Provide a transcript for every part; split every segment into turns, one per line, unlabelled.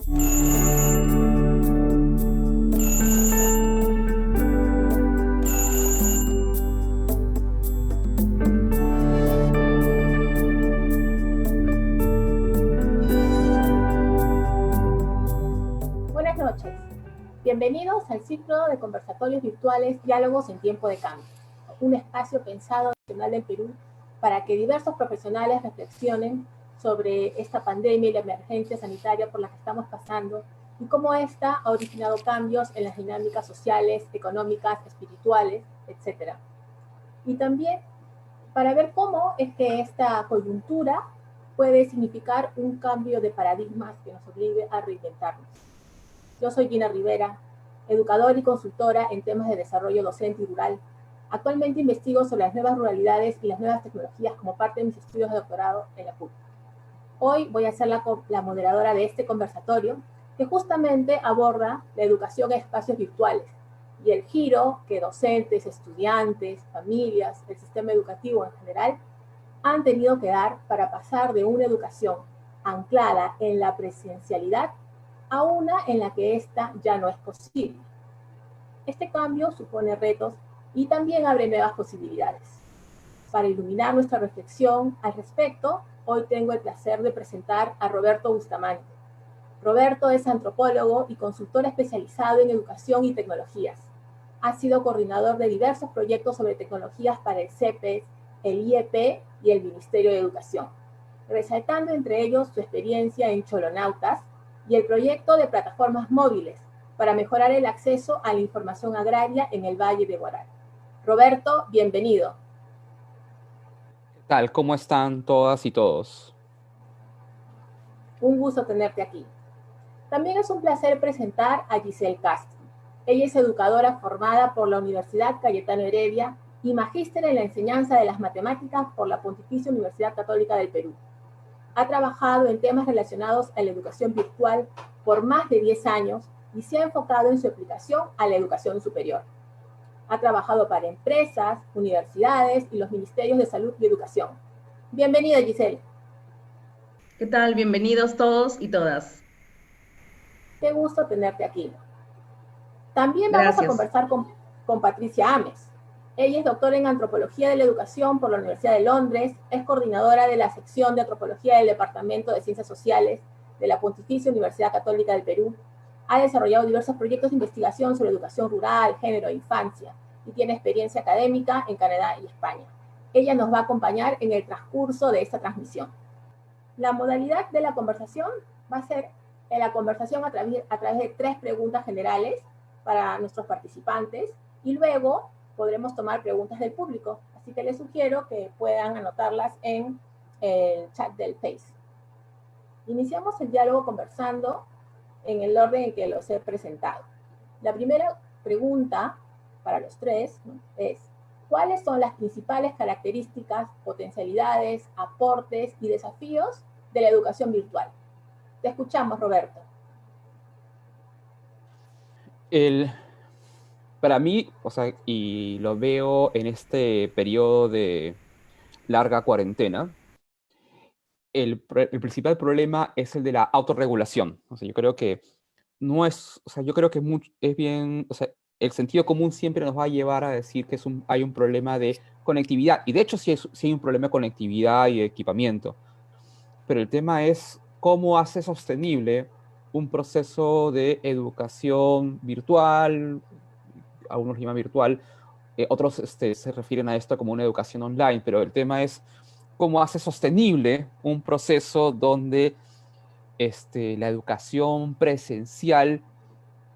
Buenas noches. Bienvenidos al ciclo de conversatorios virtuales Diálogos en Tiempo de Cambio, un espacio pensado nacional en Perú para que diversos profesionales reflexionen sobre esta pandemia y la emergencia sanitaria por la que estamos pasando y cómo esta ha originado cambios en las dinámicas sociales, económicas, espirituales, etc. Y también para ver cómo es que esta coyuntura puede significar un cambio de paradigmas que nos obligue a reinventarnos. Yo soy Gina Rivera, educadora y consultora en temas de desarrollo docente y rural. Actualmente investigo sobre las nuevas ruralidades y las nuevas tecnologías como parte de mis estudios de doctorado en la PUC. Hoy voy a ser la moderadora de este conversatorio que justamente aborda la educación en espacios virtuales y el giro que docentes, estudiantes, familias, el sistema educativo en general han tenido que dar para pasar de una educación anclada en la presencialidad a una en la que esta ya no es posible. Este cambio supone retos y también abre nuevas posibilidades. Para iluminar nuestra reflexión al respecto, hoy tengo el placer de presentar a Roberto Bustamante. Roberto es antropólogo y consultor especializado en educación y tecnologías. Ha sido coordinador de diversos proyectos sobre tecnologías para el CEPES, el IEP y el Ministerio de Educación, resaltando entre ellos su experiencia en Cholonautas y el proyecto de plataformas móviles para mejorar el acceso a la información agraria en el Valle de Huaral. Roberto, bienvenido.
¿Qué tal? ¿Cómo están todas y todos?
Un gusto tenerte aquí. También es un placer presentar a Giselle Castro. Ella es educadora formada por la Universidad Cayetano Heredia y magíster en la enseñanza de las matemáticas por la Pontificia Universidad Católica del Perú. Ha trabajado en temas relacionados a la educación virtual por más de 10 años y se ha enfocado en su aplicación a la educación superior. Ha trabajado para empresas, universidades y los ministerios de salud y educación. Bienvenida, Giselle.
¿Qué tal? Bienvenidos todos y todas.
Qué gusto tenerte aquí. También vamos a
Gracias.
conversar con Patricia Ames. Ella es doctora en Antropología de la Educación por la Universidad de Londres, es coordinadora de la sección de Antropología del Departamento de Ciencias Sociales de la Pontificia Universidad Católica del Perú. Ha desarrollado diversos proyectos de investigación sobre educación rural, género e infancia y tiene experiencia académica en Canadá y España. Ella nos va a acompañar en el transcurso de esta transmisión. La modalidad de la conversación va a ser la conversación a través de 3 preguntas generales para nuestros participantes y luego podremos tomar preguntas del público. Así que les sugiero que puedan anotarlas en el chat del Face. Iniciamos el diálogo conversando en el orden en que los he presentado. La primera pregunta para los 3, ¿no?, es: ¿cuáles son las principales características, potencialidades, aportes y desafíos de la educación virtual? Te escuchamos, Roberto.
Para mí, y lo veo en este periodo de larga cuarentena, el principal problema es el de la autorregulación. Yo creo que no es, yo creo que es bien, el sentido común siempre nos va a llevar a decir que hay un problema de conectividad. Y de hecho sí hay un problema de conectividad y de equipamiento. Pero el tema es cómo hace sostenible un proceso de educación virtual, algunos llaman virtual, otros se refieren a esto como una educación online, pero el tema es cómo hace sostenible un proceso donde la educación presencial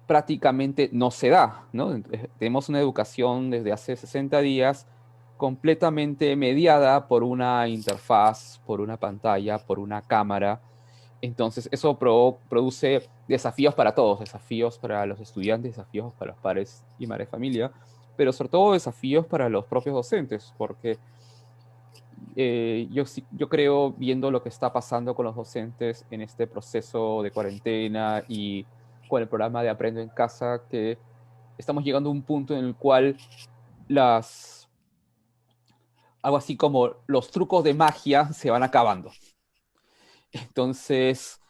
prácticamente no se da, ¿no? Tenemos una educación desde hace 60 días completamente mediada por una interfaz, por una pantalla, por una cámara. Entonces, eso produce desafíos para todos, desafíos para los estudiantes, desafíos para los padres y madres de familia, pero sobre todo desafíos para los propios docentes, porque yo creo, viendo lo que está pasando con los docentes en este proceso de cuarentena y con el programa de Aprendo en Casa, que estamos llegando a un punto en el cual algo así como los trucos de magia se van acabando. Entonces,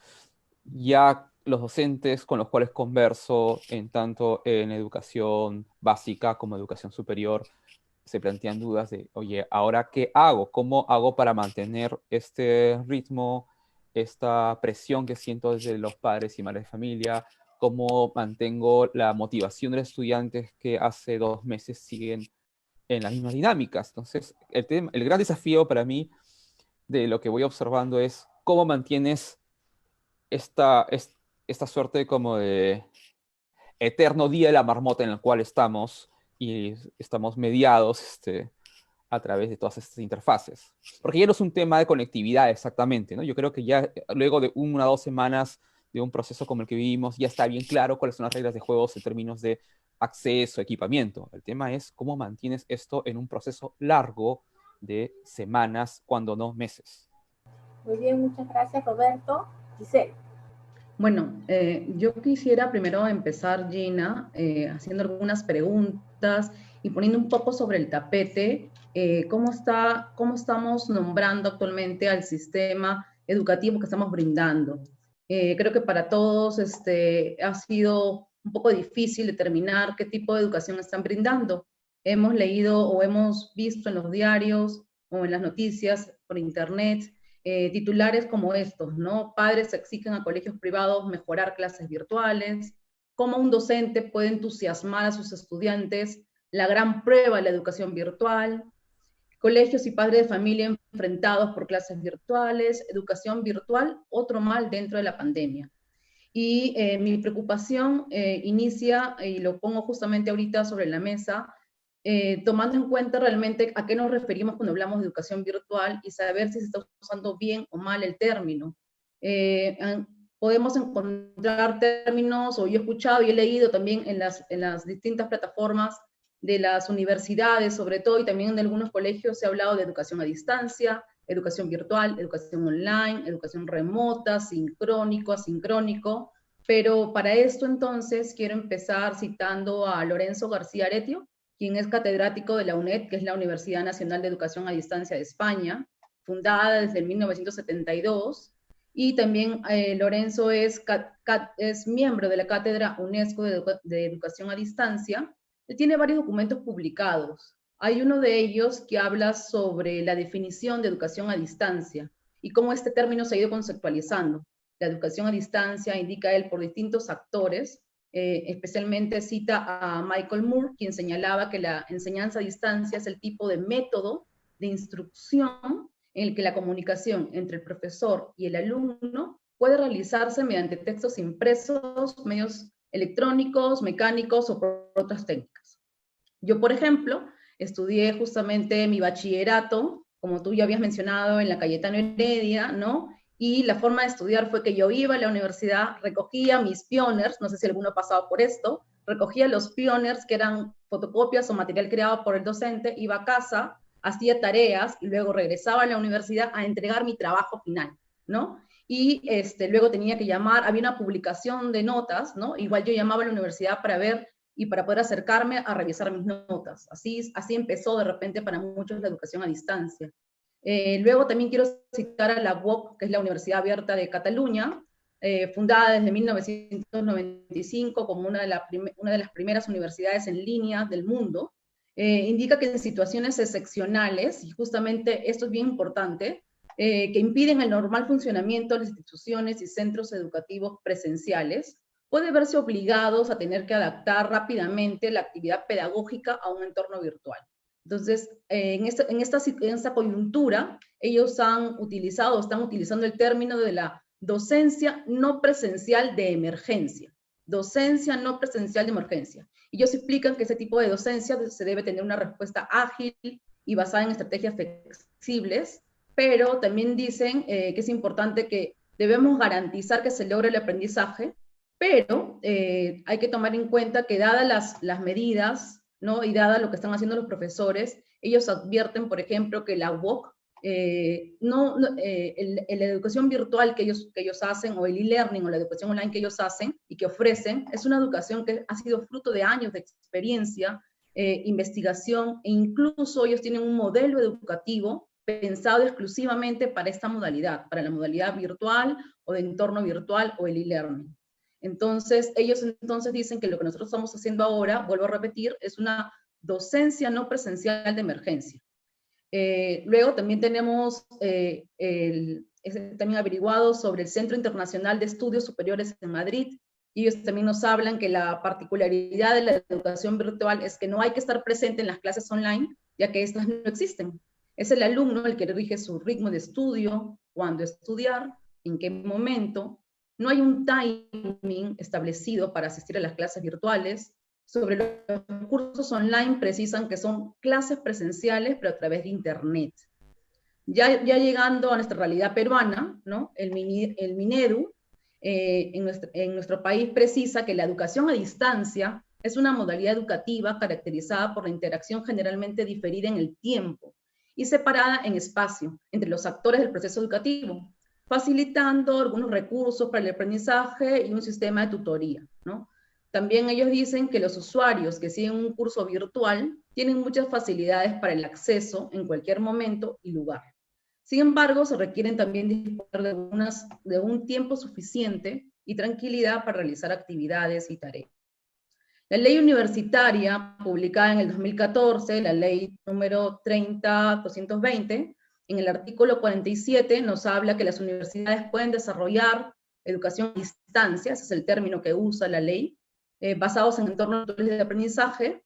ya los docentes con los cuales converso, en tanto en educación básica como educación superior, se plantean dudas de, oye, ¿ahora qué hago? ¿Cómo hago para mantener este ritmo, esta presión que siento desde los padres y madres de familia? ¿Cómo mantengo la motivación de los estudiantes que hace 2 meses siguen en las mismas dinámicas? Entonces, el gran desafío para mí de lo que voy observando es cómo mantienes esta suerte como de eterno día de la marmota en el cual estamos y estamos mediados a través de todas estas interfaces. Porque ya no es un tema de conectividad exactamente, ¿no? Yo creo que ya luego de 1 o 2 semanas de un proceso como el que vivimos, ya está bien claro cuáles son las reglas de juegos en términos de acceso, equipamiento. El tema es cómo mantienes esto en un proceso largo de semanas, cuando no meses.
Muy bien, muchas gracias, Roberto. Giselle.
Bueno, yo quisiera primero empezar, Gina, haciendo algunas preguntas y poniendo un poco sobre el tapete cómo estamos nombrando actualmente al sistema educativo que estamos brindando. Creo que para todos ha sido un poco difícil determinar qué tipo de educación están brindando. Hemos leído o hemos visto en los diarios o en las noticias por internet titulares como estos, ¿no? Padres exigen a colegios privados mejorar clases virtuales, cómo un docente puede entusiasmar a sus estudiantes, la gran prueba de la educación virtual, colegios y padres de familia enfrentados por clases virtuales, educación virtual, otro mal dentro de la pandemia. Y mi preocupación inicia, y lo pongo justamente ahorita sobre la mesa, tomando en cuenta realmente a qué nos referimos cuando hablamos de educación virtual y saber si se está usando bien o mal el término. Podemos encontrar términos, o yo he escuchado y he leído también en las distintas plataformas de las universidades, sobre todo, y también en algunos colegios se ha hablado de educación a distancia, educación virtual, educación online, educación remota, sincrónico, asincrónico, pero para esto entonces quiero empezar citando a Lorenzo García Aretio, quien es catedrático de la UNED, que es la Universidad Nacional de Educación a Distancia de España, fundada desde 1972, y también Lorenzo es miembro de la Cátedra UNESCO de Educación a Distancia. Él tiene varios documentos publicados. Hay uno de ellos que habla sobre la definición de educación a distancia y cómo este término se ha ido conceptualizando. La educación a distancia, indica él, por distintos actores, especialmente cita a Michael Moore, quien señalaba que la enseñanza a distancia es el tipo de método de instrucción en el que la comunicación entre el profesor y el alumno puede realizarse mediante textos impresos, medios electrónicos, mecánicos o por otras técnicas. Yo, por ejemplo, estudié justamente mi bachillerato, como tú ya habías mencionado, en la Cayetano Heredia, ¿no? Y la forma de estudiar fue que yo iba a la universidad, recogía mis pioners, no sé si alguno ha pasado por esto, recogía los pioners que eran fotocopias o material creado por el docente, iba a casa, hacía tareas y luego regresaba a la universidad a entregar mi trabajo final, ¿no? Y luego tenía que llamar, había una publicación de notas, ¿no? Igual yo llamaba a la universidad para ver y para poder acercarme a revisar mis notas. Así empezó de repente para muchos la educación a distancia. Luego también quiero citar a la UOC, que es la Universidad Abierta de Cataluña, fundada desde 1995 como una de las primeras universidades en línea del mundo. Indica que en situaciones excepcionales, y justamente esto es bien importante, que impiden el normal funcionamiento de las instituciones y centros educativos presenciales, puede verse obligados a tener que adaptar rápidamente la actividad pedagógica a un entorno virtual. Entonces, en esta coyuntura, ellos están utilizando el término de la docencia no presencial de emergencia. Docencia no presencial de emergencia. Ellos explican que ese tipo de docencia se debe tener una respuesta ágil y basada en estrategias flexibles, pero también dicen que es importante que debemos garantizar que se logre el aprendizaje, pero hay que tomar en cuenta que dadas las medidas, ¿no? Y dada lo que están haciendo los profesores, ellos advierten, por ejemplo, que la UOC, la educación virtual que ellos hacen, o el e-learning, o la educación online que ellos hacen y que ofrecen, es una educación que ha sido fruto de años de experiencia, investigación, e incluso ellos tienen un modelo educativo pensado exclusivamente para esta modalidad, para la modalidad virtual, o de entorno virtual, o el e-learning. Entonces, ellos entonces dicen que lo que nosotros estamos haciendo ahora, vuelvo a repetir, es una docencia no presencial de emergencia. Luego también tenemos también averiguado sobre el Centro Internacional de Estudios Superiores en Madrid, y ellos también nos hablan que la particularidad de la educación virtual es que no hay que estar presente en las clases online, ya que estas no existen. Es el alumno el que rige su ritmo de estudio, cuándo estudiar, en qué momento. No hay un timing establecido para asistir a las clases virtuales. Sobre los cursos online precisan que son clases presenciales, pero a través de Internet. Ya llegando a nuestra realidad peruana, ¿no? el Minedu, en nuestro país precisa que la educación a distancia es una modalidad educativa caracterizada por la interacción generalmente diferida en el tiempo y separada en espacio entre los actores del proceso educativo, facilitando algunos recursos para el aprendizaje y un sistema de tutoría, ¿no? También ellos dicen que los usuarios que siguen un curso virtual tienen muchas facilidades para el acceso en cualquier momento y lugar. Sin embargo, se requieren también disponer de un tiempo suficiente y tranquilidad para realizar actividades y tareas. La ley universitaria, publicada en el 2014, la ley número 30-220, en el artículo 47 nos habla que las universidades pueden desarrollar educación a distancia, ese es el término que usa la ley, basados en entornos de aprendizaje,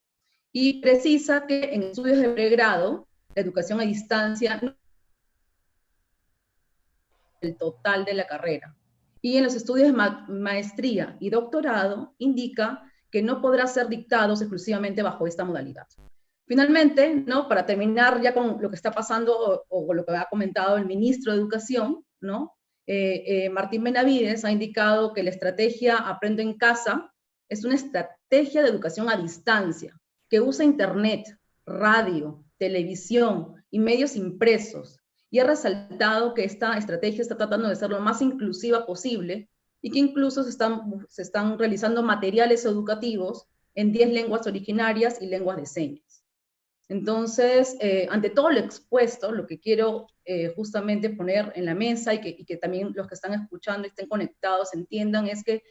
y precisa que en estudios de pregrado, la educación a distancia no es el total de la carrera. Y en los estudios de maestría y doctorado, indica que no podrá ser dictados exclusivamente bajo esta modalidad. Finalmente, ¿no? Para terminar ya con lo que está pasando o lo que ha comentado el ministro de Educación, ¿no? Martín Benavides ha indicado que la estrategia Aprendo en Casa es una estrategia de educación a distancia que usa Internet, radio, televisión y medios impresos, y ha resaltado que esta estrategia está tratando de ser lo más inclusiva posible y que incluso se están realizando materiales educativos en 10 lenguas originarias y lenguas de señas. Entonces, ante todo lo expuesto, lo que quiero justamente poner en la mesa y que también los que están escuchando y estén conectados entiendan es que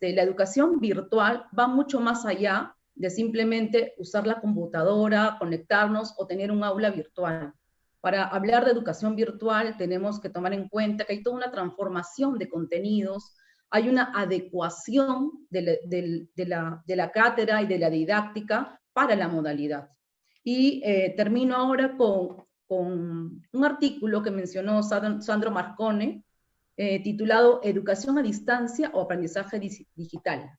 la educación virtual va mucho más allá de simplemente usar la computadora, conectarnos o tener un aula virtual. Para hablar de educación virtual tenemos que tomar en cuenta que hay toda una transformación de contenidos, hay una adecuación de la cátedra y de la didáctica para la modalidad. Y termino ahora con un artículo que mencionó Sandro Marcone, titulado Educación a distancia o aprendizaje digital.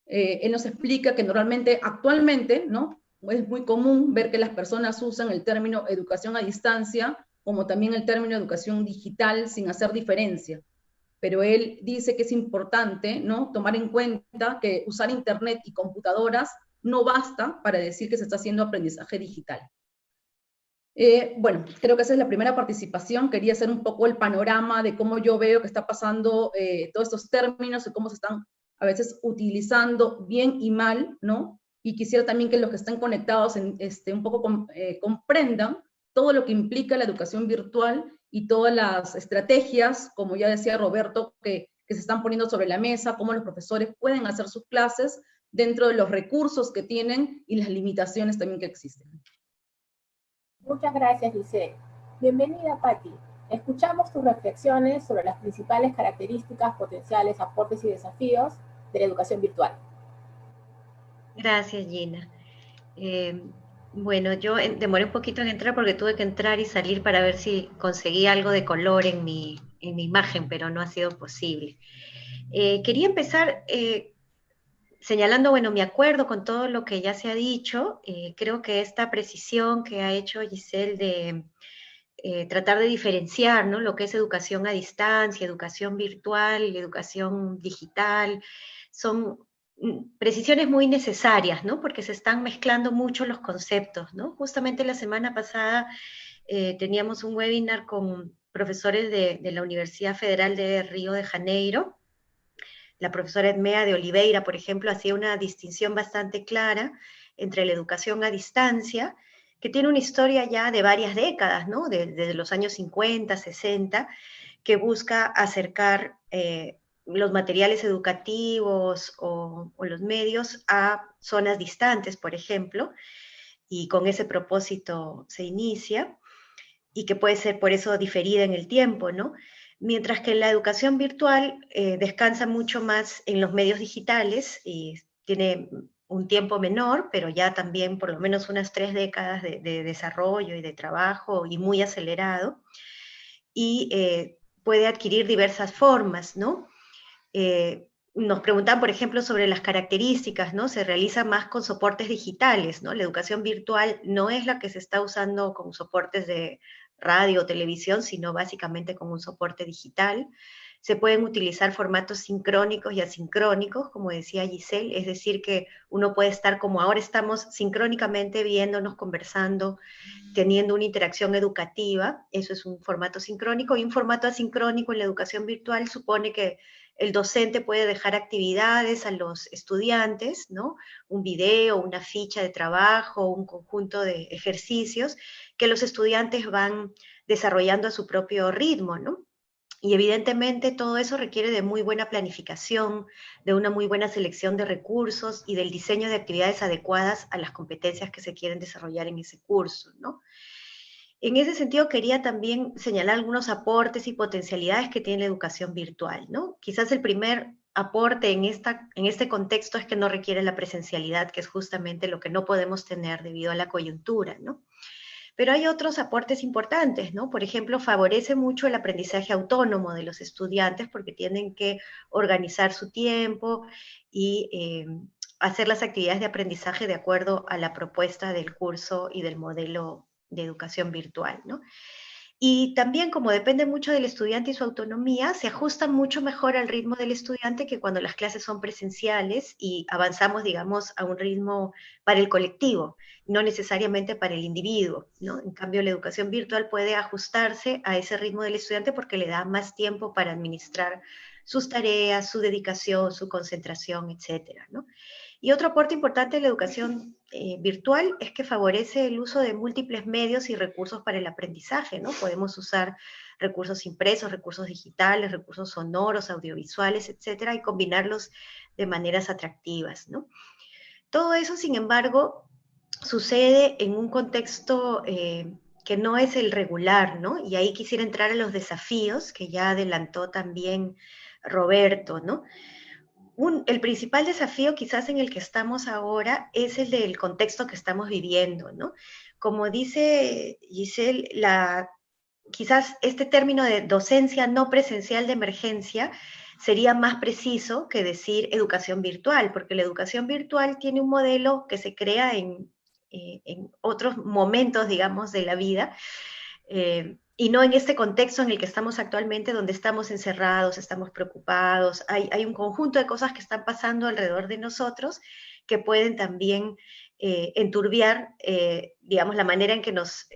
Él nos explica que normalmente, actualmente, ¿no? Es muy común ver que las personas usan el término educación a distancia como también el término educación digital sin hacer diferencia. Pero él dice que es importante, ¿no? Tomar en cuenta que usar Internet y computadoras no basta para decir que se está haciendo aprendizaje digital. Bueno, creo que esa es la primera participación. Quería hacer un poco el panorama de cómo yo veo que está pasando todos estos términos y cómo se están a veces utilizando bien y mal, ¿no? Y quisiera también que los que están conectados un poco comprendan todo lo que implica la educación virtual y todas las estrategias, como ya decía Roberto, que se están poniendo sobre la mesa, cómo los profesores pueden hacer sus clases dentro de los recursos que tienen y las limitaciones también que existen.
Muchas gracias, Giselle. Bienvenida, Patti. Escuchamos tus reflexiones sobre las principales características, potenciales, aportes y desafíos de la educación virtual.
Gracias, Gina. Bueno, yo demoré un poquito en entrar porque tuve que entrar y salir para ver si conseguí algo de color en mi imagen, pero no ha sido posible. Quería empezar señalando, bueno, mi acuerdo con todo lo que ya se ha dicho. Creo que esta precisión que ha hecho Giselle de tratar de diferenciar, ¿no?, lo que es educación a distancia, educación virtual, educación digital, son precisiones muy necesarias, ¿no?, porque se están mezclando mucho los conceptos, ¿no? Justamente la semana pasada teníamos un webinar con profesores de la Universidad Federal de Río de Janeiro. La profesora Edmea de Oliveira, por ejemplo, hacía una distinción bastante clara entre la educación a distancia, que tiene una historia ya de varias décadas, ¿no?, desde los años 50, 60, que busca acercar los materiales educativos o los medios a zonas distantes, por ejemplo, y con ese propósito se inicia, y que puede ser por eso diferida en el tiempo, ¿no? Mientras que la educación virtual descansa mucho más en los medios digitales y tiene un tiempo menor, pero ya también por lo menos unas 3 décadas de desarrollo y de trabajo y muy acelerado, y puede adquirir diversas formas, ¿no? Nos preguntan, por ejemplo, sobre las características, ¿no? Se realiza más con soportes digitales, ¿no? La educación virtual no es la que se está usando con soportes de radio o televisión, sino básicamente con un soporte digital. Se pueden utilizar formatos sincrónicos y asincrónicos, como decía Giselle, es decir, que uno puede estar como ahora estamos sincrónicamente viéndonos, conversando, teniendo una interacción educativa. Eso es un formato sincrónico, y un formato asincrónico en la educación virtual supone que el docente puede dejar actividades a los estudiantes, ¿no? Un video, una ficha de trabajo, un conjunto de ejercicios que los estudiantes van desarrollando a su propio ritmo, ¿no? Y evidentemente todo eso requiere de muy buena planificación, de una muy buena selección de recursos y del diseño de actividades adecuadas a las competencias que se quieren desarrollar en ese curso, ¿no? En ese sentido, quería también señalar algunos aportes y potencialidades que tiene la educación virtual, ¿no? Quizás el primer aporte en este contexto es que no requiere la presencialidad, que es justamente lo que no podemos tener debido a la coyuntura, ¿no? Pero hay otros aportes importantes, ¿no? Por ejemplo, favorece mucho el aprendizaje autónomo de los estudiantes porque tienen que organizar su tiempo y hacer las actividades de aprendizaje de acuerdo a la propuesta del curso y del modelo de educación virtual, ¿no? Y también, como depende mucho del estudiante y su autonomía, se ajustan mucho mejor al ritmo del estudiante que cuando las clases son presenciales y avanzamos, digamos, a un ritmo para el colectivo, no necesariamente para el individuo, ¿no? En cambio, la educación virtual puede ajustarse a ese ritmo del estudiante porque le da más tiempo para administrar sus tareas, su dedicación, su concentración, etcétera, ¿no? Y otro aporte importante de la educación virtual es que favorece el uso de múltiples medios y recursos para el aprendizaje, ¿no? Podemos usar recursos impresos, recursos digitales, recursos sonoros, audiovisuales, etcétera, y combinarlos de maneras atractivas, ¿no? Todo eso, sin embargo, sucede en un contexto que no es el regular, ¿no? Y ahí quisiera entrar a los desafíos que ya adelantó también Roberto, ¿no? El principal desafío quizás en el que estamos ahora es el del contexto que estamos viviendo, ¿no? Como dice Giselle, quizás este término de docencia no presencial de emergencia sería más preciso que decir educación virtual, porque la educación virtual tiene un modelo que se crea en otros momentos, digamos, de la vida, y no en este contexto en el que estamos actualmente, donde estamos encerrados, estamos preocupados, hay un conjunto de cosas que están pasando alrededor de nosotros que pueden también enturbiar, digamos, la manera en que nos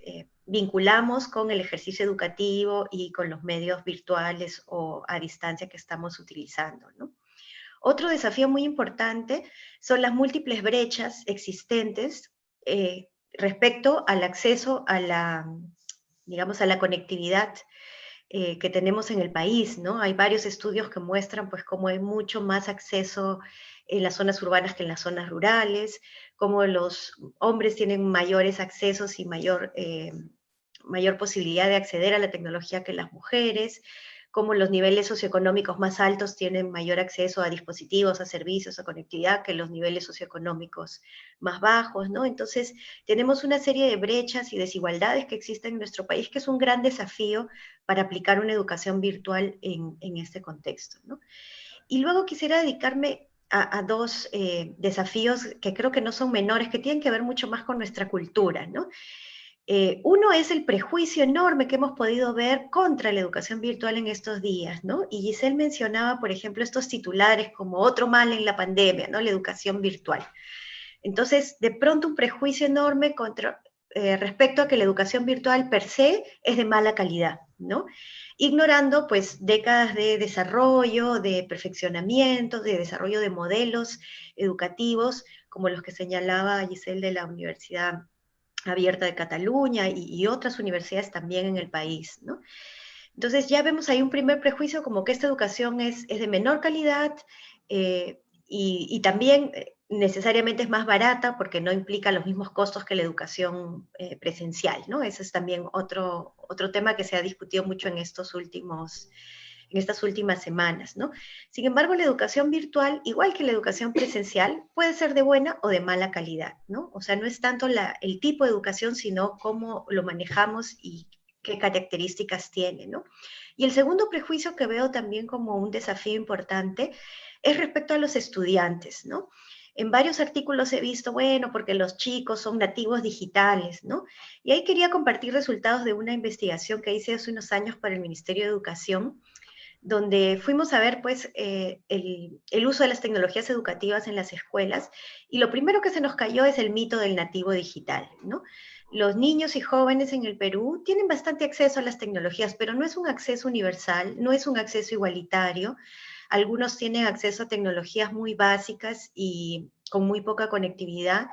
vinculamos con el ejercicio educativo y con los medios virtuales o a distancia que estamos utilizando, ¿no? Otro desafío muy importante son las múltiples brechas existentes respecto al acceso a digamos, a la conectividad que tenemos en el país, ¿no? Hay varios estudios que muestran, pues, cómo hay mucho más acceso en las zonas urbanas que en las zonas rurales, cómo los hombres tienen mayores accesos y mayor posibilidad de acceder a la tecnología que las mujeres, cómo los niveles socioeconómicos más altos tienen mayor acceso a dispositivos, a servicios, a conectividad que los niveles socioeconómicos más bajos, ¿no? Entonces, tenemos una serie de brechas y desigualdades que existen en nuestro país, que es un gran desafío para aplicar una educación virtual en este contexto, ¿no? Y luego quisiera dedicarme a dos desafíos que creo que no son menores, que tienen que ver mucho más con nuestra cultura, ¿no? Uno es el prejuicio enorme que hemos podido ver contra la educación virtual en estos días, ¿no? Y Giselle mencionaba, por ejemplo, estos titulares como otro mal en la pandemia, ¿no? La educación virtual. Entonces, de pronto un prejuicio enorme respecto a que la educación virtual per se es de mala calidad, ¿no? Ignorando, pues, décadas de desarrollo, de perfeccionamiento, de desarrollo de modelos educativos, como los que señalaba Giselle de la Universidad Abierta de Cataluña y otras universidades también en el país, ¿no? Entonces ya vemos ahí un primer prejuicio como que esta educación es de menor calidad y también necesariamente es más barata porque no implica los mismos costos que la educación presencial, ¿no? Ese es también otro tema que se ha discutido mucho en estas últimas semanas, ¿no? Sin embargo, la educación virtual, igual que la educación presencial, puede ser de buena o de mala calidad, ¿no? O sea, no es tanto el tipo de educación, sino cómo lo manejamos y qué características tiene, ¿no? Y el segundo prejuicio que veo también como un desafío importante es respecto a los estudiantes, ¿no? En varios artículos he visto, bueno, porque los chicos son nativos digitales, ¿no? Y ahí quería compartir resultados de una investigación que hice hace unos años para el Ministerio de Educación, donde fuimos a ver pues el uso de las tecnologías educativas en las escuelas y lo primero que se nos cayó es el mito del nativo digital, ¿no? Los niños y jóvenes en el Perú tienen bastante acceso a las tecnologías, pero no es un acceso universal, no es un acceso igualitario. Algunos tienen acceso a tecnologías muy básicas y con muy poca conectividad,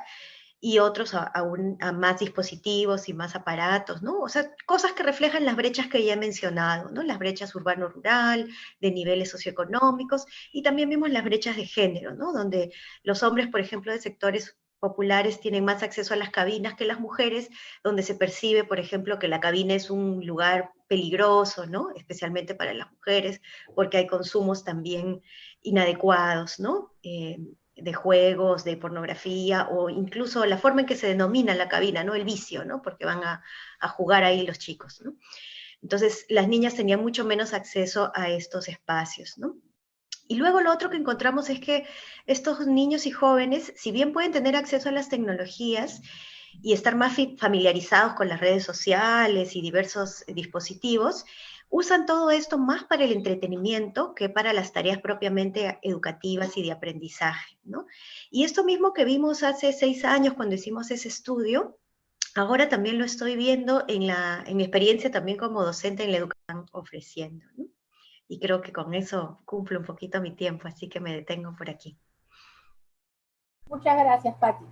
y otros a más dispositivos y más aparatos, ¿no? O sea, cosas que reflejan las brechas que ya he mencionado, ¿no? Las brechas urbano-rural, de niveles socioeconómicos, y también vimos las brechas de género, ¿no? Donde los hombres, por ejemplo, de sectores populares tienen más acceso a las cabinas que las mujeres, donde se percibe, por ejemplo, que la cabina es un lugar peligroso, ¿no? Especialmente para las mujeres, porque hay consumos también inadecuados, ¿no? De juegos, de pornografía, o incluso la forma en que se denomina la cabina, ¿no? El vicio, ¿no? Porque van a jugar ahí los chicos, ¿no? Entonces, las niñas tenían mucho menos acceso a estos espacios, ¿no? Y luego lo otro que encontramos es que estos niños y jóvenes, si bien pueden tener acceso a las tecnologías y estar más familiarizados con las redes sociales y diversos dispositivos, usan todo esto más para el entretenimiento que para las tareas propiamente educativas y de aprendizaje, ¿no? Y esto mismo que vimos hace 6 años cuando hicimos ese estudio, ahora también lo estoy viendo en mi experiencia también como docente en la educación ofreciendo, ¿no? Y creo que con eso cumplo un poquito mi tiempo, así que me detengo por aquí.
Muchas gracias, Patti.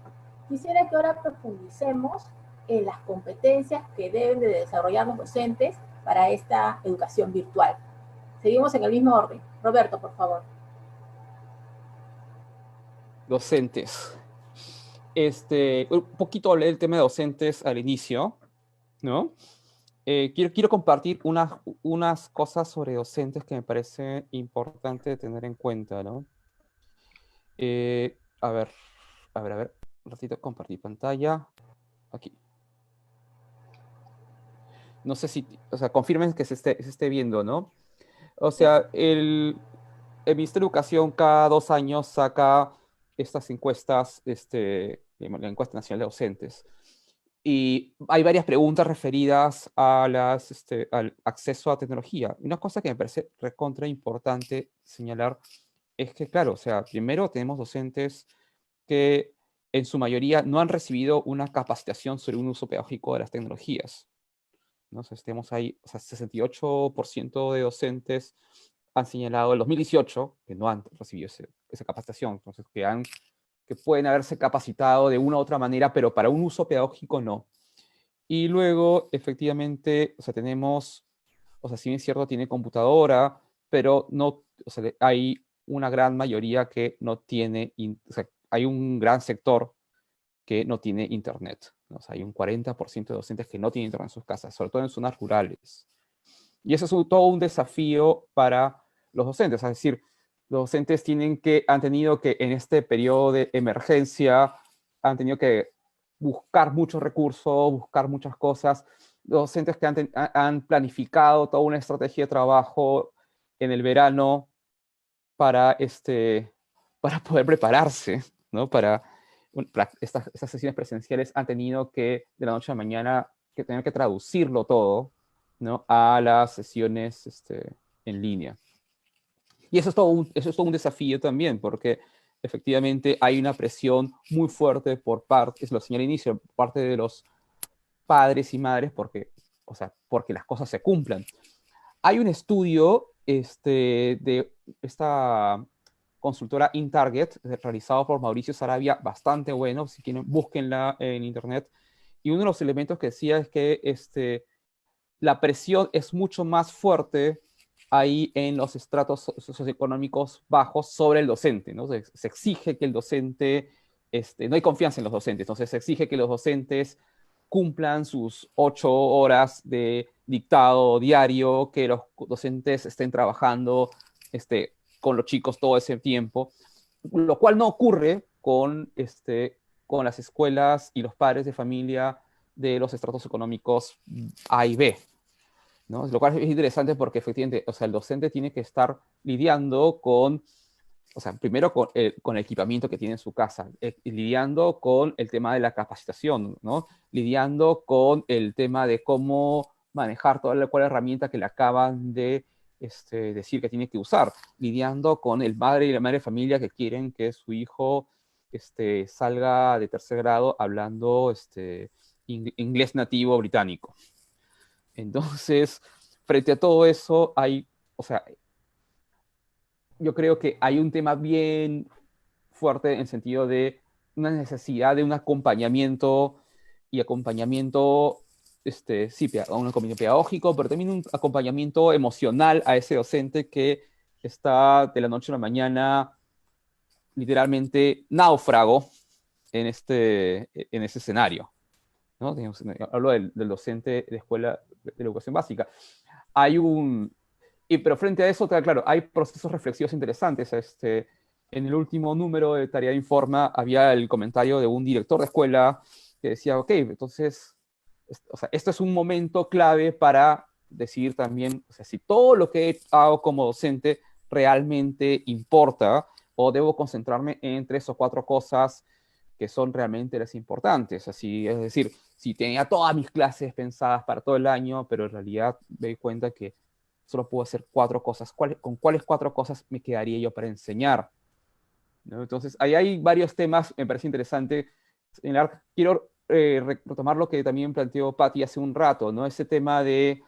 Quisiera que ahora profundicemos en las competencias que deben de desarrollar los docentes para esta educación virtual. Seguimos en el mismo orden. Roberto, por favor.
Docentes. Un poquito hablé del tema de docentes al inicio, ¿no? Quiero compartir unas cosas sobre docentes que me parece importante tener en cuenta, ¿no? A ver, un ratito, compartir pantalla, aquí. No sé si, o sea, confirmen que se esté viendo, ¿no? O sea, el Ministerio de Educación cada 2 años saca estas encuestas, la encuesta nacional de docentes. Y hay varias preguntas referidas a al acceso a tecnología. Una cosa que me parece recontra importante señalar es que, claro, o sea, primero tenemos docentes que en su mayoría no han recibido una capacitación sobre un uso pedagógico de las tecnologías, ¿no? O sea, tenemos ahí, o sea, 68% de docentes han señalado en 2018 que no han recibido esa capacitación, entonces que pueden haberse capacitado de una u otra manera, pero para un uso pedagógico no. Y luego, efectivamente, o sea, tenemos, o sea, si bien es cierto, tiene computadora, pero no, o sea, hay una gran mayoría que no tiene, o sea, hay un gran sector que no tiene internet, ¿no? O sea, hay un 40% de docentes que no tienen internet en sus casas, sobre todo en zonas rurales. Y eso es todo un desafío para los docentes, es decir, los docentes han tenido que, en este periodo de emergencia, han tenido que buscar muchos recursos, buscar muchas cosas. Los docentes que han planificado toda una estrategia de trabajo en el verano para, para poder prepararse, ¿no? Para estas sesiones presenciales han tenido que, de la noche a la mañana, que tener que traducirlo todo, ¿no? A las sesiones en línea. Y eso es todo un desafío también, porque efectivamente hay una presión muy fuerte por parte, es lo señalé al inicio, por parte de los padres y madres, porque las cosas se cumplan. Hay un estudio de esta consultora InTarget, realizado por Mauricio Sarabia, bastante bueno, si quieren, búsquenla en internet. Y uno de los elementos que decía es que la presión es mucho más fuerte ahí en los estratos socioeconómicos bajos sobre el docente, ¿no? Se exige que el docente, no hay confianza en los docentes, entonces se exige que los docentes cumplan sus 8 horas de dictado diario, que los docentes estén trabajando con los chicos todo ese tiempo, lo cual no ocurre con las escuelas y los padres de familia de los estratos económicos A y B, ¿no? Lo cual es interesante porque efectivamente, o sea, el docente tiene que estar lidiando con, o sea, primero con el equipamiento que tiene en su casa, lidiando con el tema de la capacitación, ¿no? Lidiando con el tema de cómo manejar toda la herramienta que le acaban de decir que tiene que usar, lidiando con el padre y la madre de familia que quieren que su hijo salga de tercer grado hablando inglés nativo británico. Entonces, frente a todo eso, o sea, yo creo que hay un tema bien fuerte en el sentido de una necesidad de un acompañamiento y acompañamiento, sí, un acompañamiento pedagógico, pero también un acompañamiento emocional a ese docente que está de la noche a la mañana literalmente náufrago en ese escenario, ¿no? Hablo del docente de escuela de la educación básica. Pero frente a eso, claro, hay procesos reflexivos interesantes. En el último número de Tarea Informa había el comentario de un director de escuela que decía, ok, entonces, o sea, esto es un momento clave para decidir también, o sea, si todo lo que hago como docente realmente importa o debo concentrarme en 3 o 4 cosas que son realmente las importantes. Así, es decir, si tenía todas mis clases pensadas para todo el año, pero en realidad me di cuenta que solo puedo hacer 4 cosas. ¿Con cuáles 4 cosas me quedaría yo para enseñar? ¿No? Entonces, ahí hay varios temas, me parece interesante señalar. Quiero retomar lo que también planteó Patti hace un rato, ¿no? Ese tema de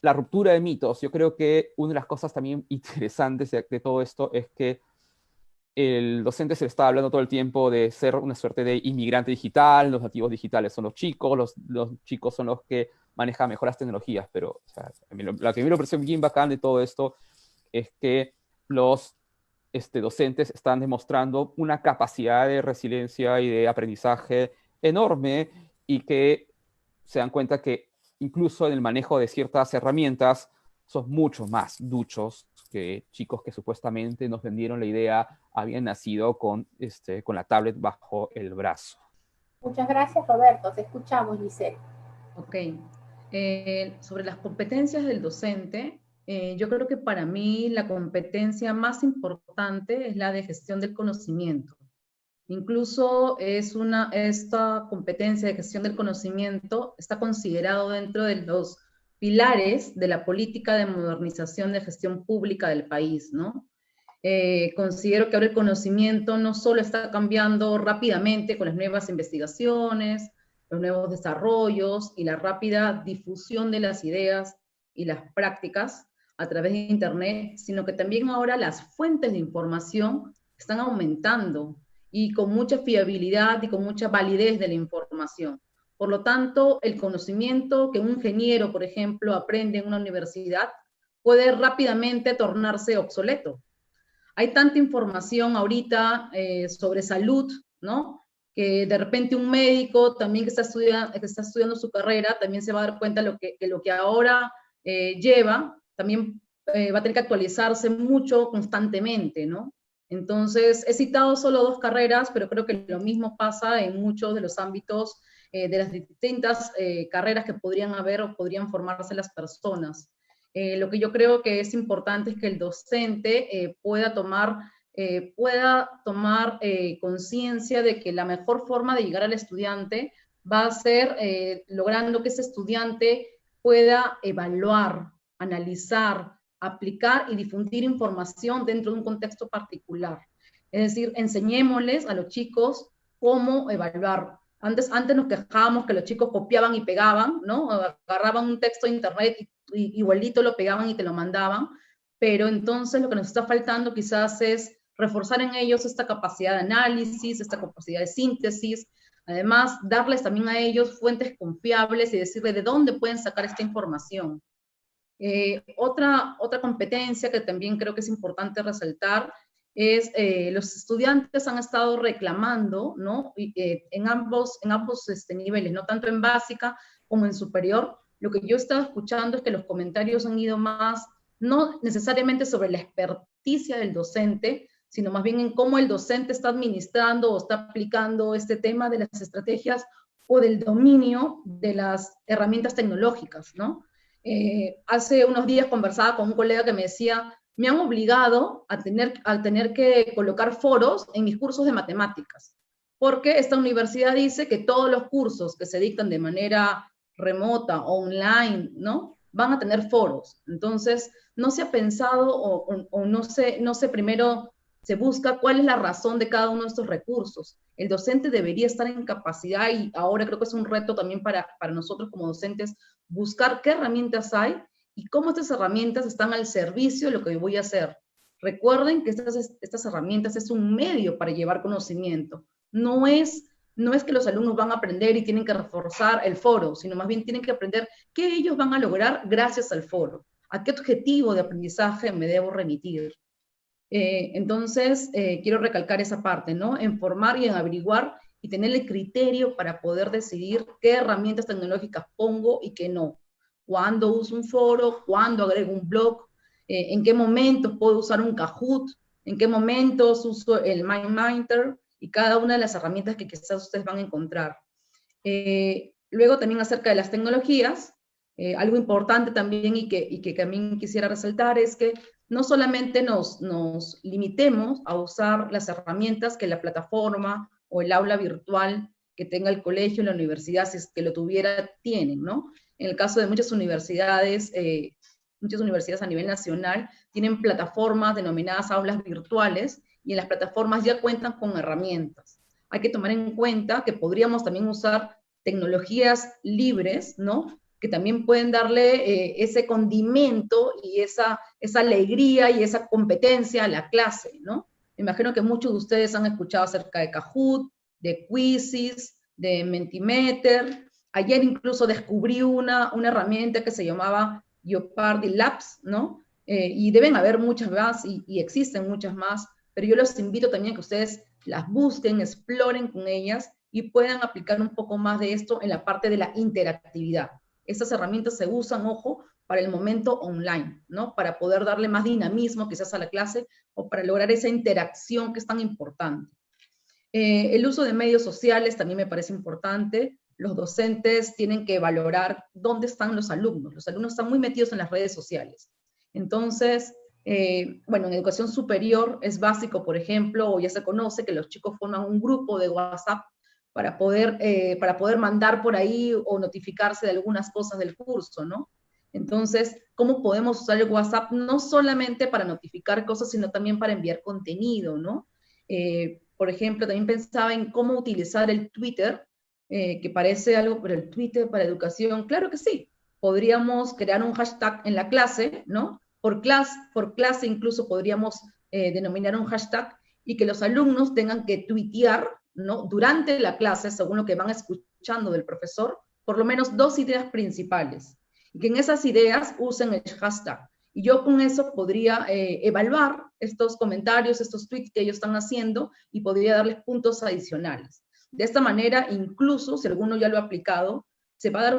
la ruptura de mitos. Yo creo que una de las cosas también interesantes de todo esto es que el docente se le está hablando todo el tiempo de ser una suerte de inmigrante digital, los nativos digitales son los chicos son los que manejan mejor las tecnologías, pero o sea, la que a mí me parece bien bacán de todo esto es que los docentes están demostrando una capacidad de resiliencia y de aprendizaje enorme y que se dan cuenta que incluso en el manejo de ciertas herramientas son mucho más duchos que chicos que supuestamente nos vendieron la idea habían nacido con la tablet bajo el brazo.
Muchas gracias, Roberto. Te escuchamos, Giselle.
Ok. Sobre las competencias del docente, yo creo que para mí la competencia más importante es la de gestión del conocimiento. Incluso esta competencia de gestión del conocimiento está considerado dentro de los pilares de la política de modernización de gestión pública del país, ¿no? Considero que ahora el conocimiento no solo está cambiando rápidamente con las nuevas investigaciones, los nuevos desarrollos y la rápida difusión de las ideas y las prácticas a través de Internet, sino que también ahora las fuentes de información están aumentando y con mucha fiabilidad y con mucha validez de la información. Por lo tanto, el conocimiento que un ingeniero, por ejemplo, aprende en una universidad puede rápidamente tornarse obsoleto. Hay tanta información ahorita sobre salud, ¿no? Que de repente un médico también que está estudiando su carrera también se va a dar cuenta que lo que ahora lleva también va a tener que actualizarse mucho constantemente, ¿no? Entonces, he citado solo 2 carreras, pero creo que lo mismo pasa en muchos de los ámbitos de las distintas carreras que podrían haber o podrían formarse las personas. Lo que yo creo que es importante es que el docente pueda tomar conciencia de que la mejor forma de llegar al estudiante va a ser logrando que ese estudiante pueda evaluar, analizar, aplicar y difundir información dentro de un contexto particular. Es decir, enseñémosles a los chicos cómo evaluar. Antes nos quejábamos que los chicos copiaban y pegaban, ¿no? Agarraban un texto de internet y igualito lo pegaban y te lo mandaban, pero entonces lo que nos está faltando quizás es reforzar en ellos esta capacidad de análisis, esta capacidad de síntesis, Además, darles también a ellos fuentes confiables y decirles de dónde pueden sacar esta información. Otra competencia que también creo que es importante resaltar es los estudiantes han estado reclamando, ¿no? En ambos niveles, no tanto en básica como en superior. Lo que yo he estado escuchando es que los comentarios han ido más, no necesariamente sobre la experticia del docente, sino más bien en cómo el docente está administrando o está aplicando este tema de las estrategias o del dominio de las herramientas tecnológicas, ¿no? Hace unos días conversaba con un colega que me decía, me han obligado a tener que colocar foros en mis cursos de matemáticas, porque esta universidad dice que todos los cursos que se dictan de manera remota, online, ¿no? Van a tener foros. Entonces, no se ha pensado o no se primero se busca cuál es la razón de cada uno de estos recursos. El docente debería estar en capacidad, y ahora creo que es un reto también para nosotros como docentes, buscar qué herramientas hay y cómo estas herramientas están al servicio de lo que voy a hacer. Recuerden que estas herramientas es un medio para llevar conocimiento. No es que los alumnos van a aprender y tienen que reforzar el foro, sino más bien tienen que aprender qué ellos van a lograr gracias al foro. ¿A qué objetivo de aprendizaje me debo remitir? Entonces, quiero recalcar esa parte, ¿no? En formar y en averiguar y tener el criterio para poder decidir qué herramientas tecnológicas pongo y qué no. Cuándo uso un foro, cuándo agrego un blog, en qué momentos puedo usar un Kahoot, en qué momentos uso el MindMinter y cada una de las herramientas que quizás ustedes van a encontrar. Luego también acerca de las tecnologías, algo importante también y que también quisiera resaltar es que no solamente nos limitemos a usar las herramientas que la plataforma o el aula virtual que tenga el colegio, la universidad, si es que lo tuviera, tienen, ¿no? En el caso de muchas universidades a nivel nacional tienen plataformas denominadas aulas virtuales y en las plataformas ya cuentan con herramientas. Hay que tomar en cuenta que podríamos también usar tecnologías libres, ¿no? Que también pueden darle ese condimento y esa alegría y esa competencia a la clase, ¿no? Me imagino que muchos de ustedes han escuchado acerca de Kahoot, de Quizzes, de Mentimeter. Ayer incluso descubrí una herramienta que se llamaba Jeopardy Labs, ¿no? Y deben haber muchas más y existen muchas más, pero yo los invito también a que ustedes las busquen, exploren con ellas y puedan aplicar un poco más de esto en la parte de la interactividad. Estas herramientas se usan, ojo, para el momento online, ¿no? Para poder darle más dinamismo quizás a la clase o para lograr esa interacción que es tan importante. El uso de medios sociales también me parece importante. Los docentes tienen que valorar dónde están los alumnos. Los alumnos están muy metidos en las redes sociales. Entonces, bueno, en educación superior es básico, por ejemplo, o ya se conoce que los chicos forman un grupo de WhatsApp para poder mandar por ahí o notificarse de algunas cosas del curso, ¿no? Entonces, ¿cómo podemos usar el WhatsApp no solamente para notificar cosas, sino también para enviar contenido, ¿no? Por ejemplo, también pensaba en cómo utilizar el Twitter, que parece algo, pero el Twitter para educación, claro que sí. Podríamos crear un hashtag en la clase, ¿no? Por clase incluso podríamos denominar un hashtag y que los alumnos tengan que tuitear, ¿no? Durante la clase, según lo que van escuchando del profesor, por lo menos 2 ideas principales. Y que en esas ideas usen el hashtag. Y yo con eso podría evaluar estos comentarios, estos tweets que ellos están haciendo y podría darles puntos adicionales. De esta manera, incluso si alguno ya lo ha aplicado, se va a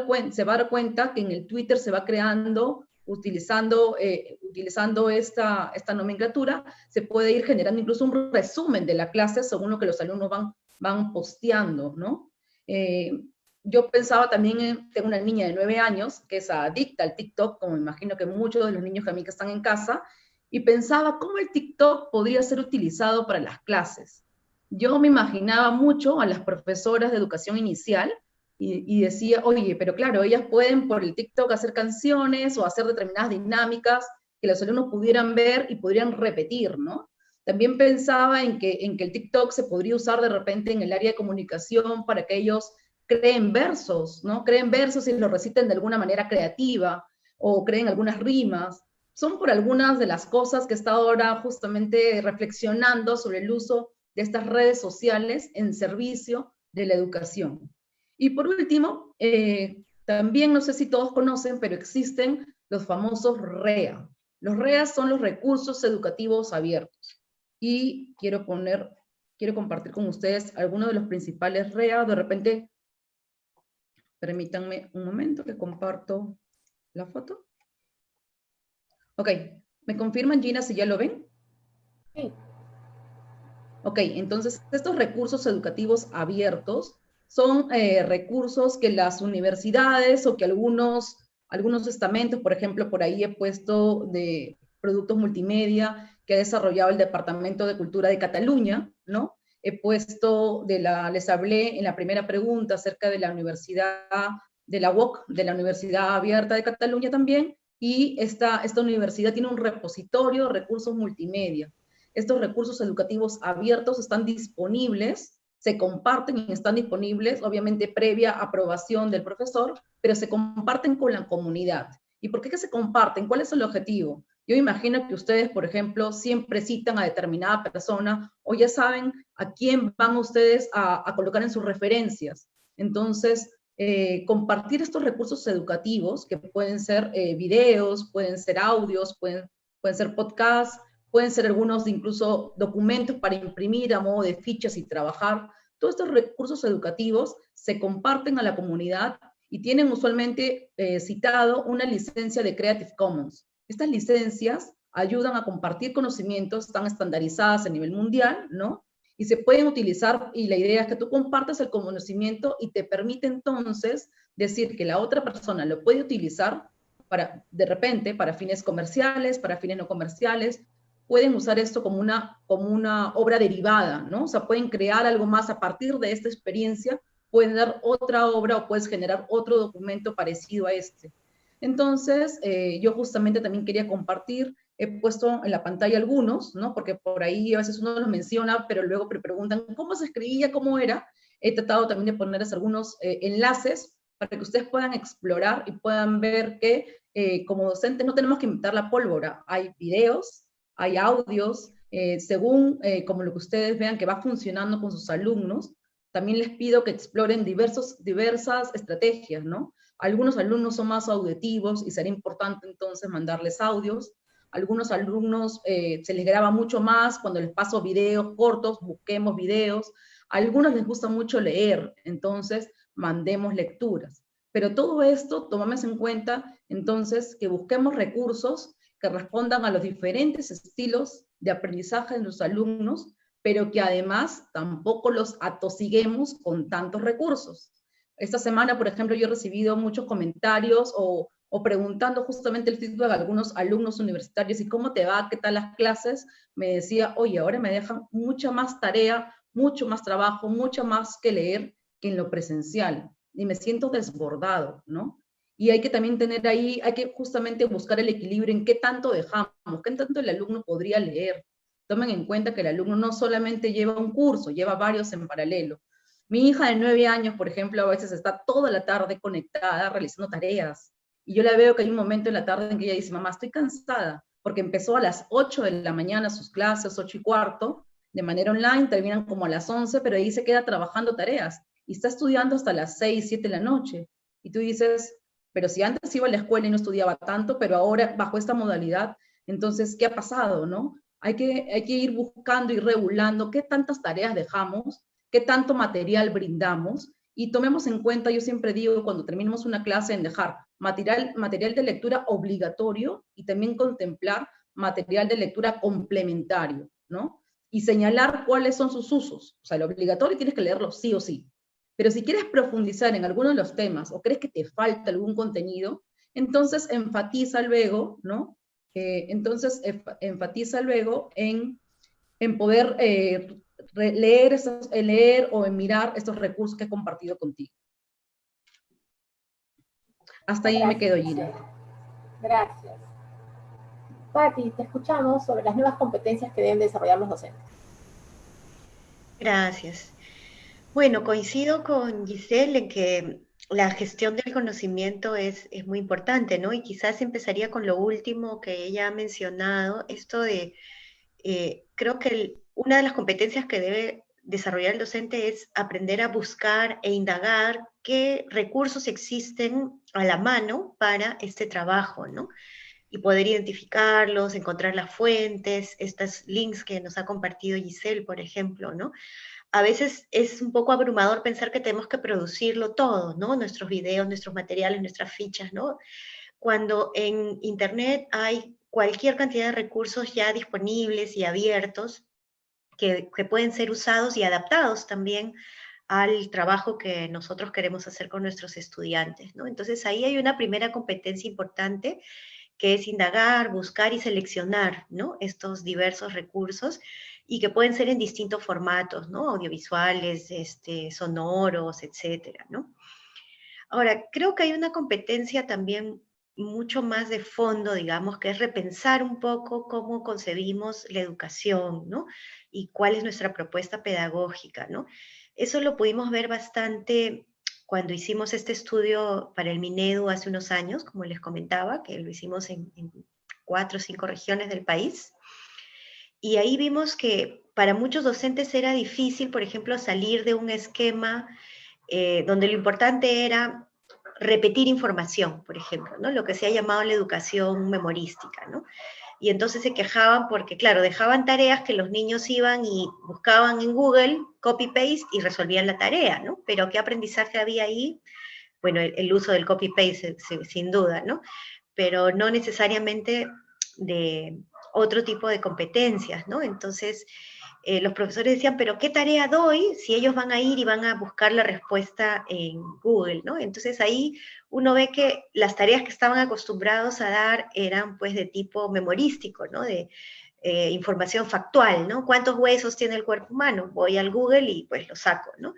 dar cuenta que en el Twitter se va creando, utilizando esta nomenclatura, se puede ir generando incluso un resumen de la clase según lo que los alumnos van posteando, ¿no? Yo pensaba también tengo una niña de 9 años que es adicta al TikTok, como me imagino que muchos de los niños que están en casa, y pensaba cómo el TikTok podría ser utilizado para las clases. Yo me imaginaba mucho a las profesoras de educación inicial y decía, oye, pero claro, ellas pueden por el TikTok hacer canciones o hacer determinadas dinámicas que los alumnos pudieran ver y podrían repetir, ¿no? También pensaba en que el TikTok se podría usar de repente en el área de comunicación para que ellos creen versos, ¿no? Creen versos y los reciten de alguna manera creativa o creen algunas rimas. Son por algunas de las cosas que he estado ahora justamente reflexionando sobre el uso de estas redes sociales en servicio de la educación. Y por último, también no sé si todos conocen, pero existen los famosos REA. Los REA son los recursos educativos abiertos. Y quiero compartir con ustedes algunos de los principales REA. De repente, permítanme un momento que comparto la foto. Ok, ¿me confirman, Gina, si ya lo ven?
Sí.
Ok, entonces estos recursos educativos abiertos son recursos que las universidades o que algunos estamentos, por ejemplo, por ahí he puesto de productos multimedia que ha desarrollado el Departamento de Cultura de Cataluña, ¿no? He puesto les hablé en la primera pregunta acerca de la universidad, de la UOC, de la Universidad Abierta de Cataluña también, y esta universidad tiene un repositorio de recursos multimedia. Estos recursos educativos abiertos están disponibles, se comparten y están disponibles, obviamente previa aprobación del profesor, pero se comparten con la comunidad. ¿Y por qué se comparten? ¿Cuál es el objetivo? Yo imagino que ustedes, por ejemplo, siempre citan a determinada persona o ya saben a quién van ustedes a colocar en sus referencias. Entonces, compartir estos recursos educativos, que pueden ser videos, pueden ser audios, pueden ser podcasts, pueden ser algunos incluso documentos para imprimir a modo de fichas y trabajar. Todos estos recursos educativos se comparten a la comunidad y tienen usualmente citado una licencia de Creative Commons. Estas licencias ayudan a compartir conocimientos, están estandarizadas a nivel mundial, ¿no? Y se pueden utilizar, y la idea es que tú compartas el conocimiento y te permite entonces decir que la otra persona lo puede utilizar de repente, para fines comerciales, para fines no comerciales. Pueden usar esto como una obra derivada, ¿no? O sea, pueden crear algo más a partir de esta experiencia, pueden dar otra obra o puedes generar otro documento parecido a este. Entonces, yo justamente también quería compartir, he puesto en la pantalla algunos, ¿no? Porque por ahí a veces uno los menciona, pero luego me preguntan cómo se escribía, cómo era. He tratado también de ponerles algunos enlaces para que ustedes puedan explorar y puedan ver que como docentes no tenemos que inventar la pólvora. Hay videos, hay audios, según como lo que ustedes vean que va funcionando con sus alumnos. También les pido que exploren diversas estrategias, ¿no? Algunos alumnos son más auditivos y sería importante entonces mandarles audios. Algunos alumnos se les graba mucho más cuando les paso videos cortos, busquemos videos. A algunos les gusta mucho leer, entonces mandemos lecturas. Pero todo esto tomamos en cuenta entonces que busquemos recursos que respondan a los diferentes estilos de aprendizaje de los alumnos, pero que además tampoco los atosiguemos con tantos recursos. Esta semana, por ejemplo, yo he recibido muchos comentarios o preguntando justamente el feedback a algunos alumnos universitarios y cómo te va, qué tal las clases, me decía, oye, ahora me dejan mucha más tarea, mucho más trabajo, mucho más que leer que en lo presencial, y me siento desbordado, ¿no? Y hay que también tener ahí, hay que justamente buscar el equilibrio en qué tanto dejamos, qué tanto el alumno podría leer. Tomen en cuenta que el alumno no solamente lleva un curso, lleva varios en paralelo. Mi hija de 9 años, por ejemplo, a veces está toda la tarde conectada realizando tareas. Y yo la veo que hay un momento en la tarde en que ella dice, mamá, estoy cansada, porque empezó a las 8 de la mañana sus clases, 8:15, de manera online, terminan como a las 11, pero ahí se queda trabajando tareas. Y está estudiando hasta las 6, 7 de la noche. Y tú dices, pero si antes iba a la escuela y no estudiaba tanto, pero ahora bajo esta modalidad, entonces, ¿qué ha pasado, no? Hay que ir buscando y regulando qué tantas tareas dejamos, qué tanto material brindamos, y tomemos en cuenta, yo siempre digo, cuando terminemos una clase, en dejar material de lectura obligatorio y también contemplar material de lectura complementario, ¿no? Y señalar cuáles son sus usos. O sea, lo obligatorio tienes que leerlo sí o sí. Pero si quieres profundizar en alguno de los temas o crees que te falta algún contenido, entonces enfatiza luego, ¿no? Enfatiza luego en poder leer o en mirar estos recursos que he compartido contigo. Hasta ahí me quedo, Gina.
Gracias. Patti, te escuchamos sobre las nuevas competencias que deben desarrollar los docentes.
Gracias. Bueno, coincido con Giselle en que la gestión del conocimiento es muy importante, ¿no? Y quizás empezaría con lo último que ella ha mencionado, esto de, creo que una de las competencias que desarrollar el docente es aprender a buscar e indagar qué recursos existen a la mano para este trabajo, ¿no? Y poder identificarlos, encontrar las fuentes, estos links que nos ha compartido Giselle, por ejemplo, ¿no? A veces es un poco abrumador pensar que tenemos que producirlo todo, ¿no? Nuestros videos, nuestros materiales, nuestras fichas, ¿no? Cuando en Internet hay cualquier cantidad de recursos ya disponibles y abiertos que pueden ser usados y adaptados también al trabajo que nosotros queremos hacer con nuestros estudiantes, ¿no? Entonces ahí hay una primera competencia importante que es indagar, buscar y seleccionar, ¿no? Estos diversos recursos y que pueden ser en distintos formatos, ¿no? Audiovisuales, sonoros, etcétera, ¿no? Ahora, creo que hay una competencia también mucho más de fondo, digamos, que es repensar un poco cómo concebimos la educación, ¿no? Y cuál es nuestra propuesta pedagógica, ¿no? Eso lo pudimos ver bastante cuando hicimos este estudio para el Minedu hace unos años, como les comentaba, que lo hicimos en 4 o 5 regiones del país. Y ahí vimos que para muchos docentes era difícil, por ejemplo, salir de un esquema donde lo importante era repetir información, por ejemplo, ¿no? Lo que se ha llamado la educación memorística, ¿no? Y entonces se quejaban porque, claro, dejaban tareas que los niños iban y buscaban en Google, copy-paste, y resolvían la tarea, ¿no? Pero ¿qué aprendizaje había ahí? Bueno, el uso del copy-paste, sin duda, ¿no? Pero no necesariamente de otro tipo de competencias, ¿no? Entonces, los profesores decían, pero ¿qué tarea doy si ellos van a ir y van a buscar la respuesta en Google, ¿no? Entonces ahí uno ve que las tareas que estaban acostumbrados a dar eran pues de tipo memorístico, ¿no? De información factual, ¿no? ¿Cuántos huesos tiene el cuerpo humano? Voy al Google y pues lo saco, ¿no?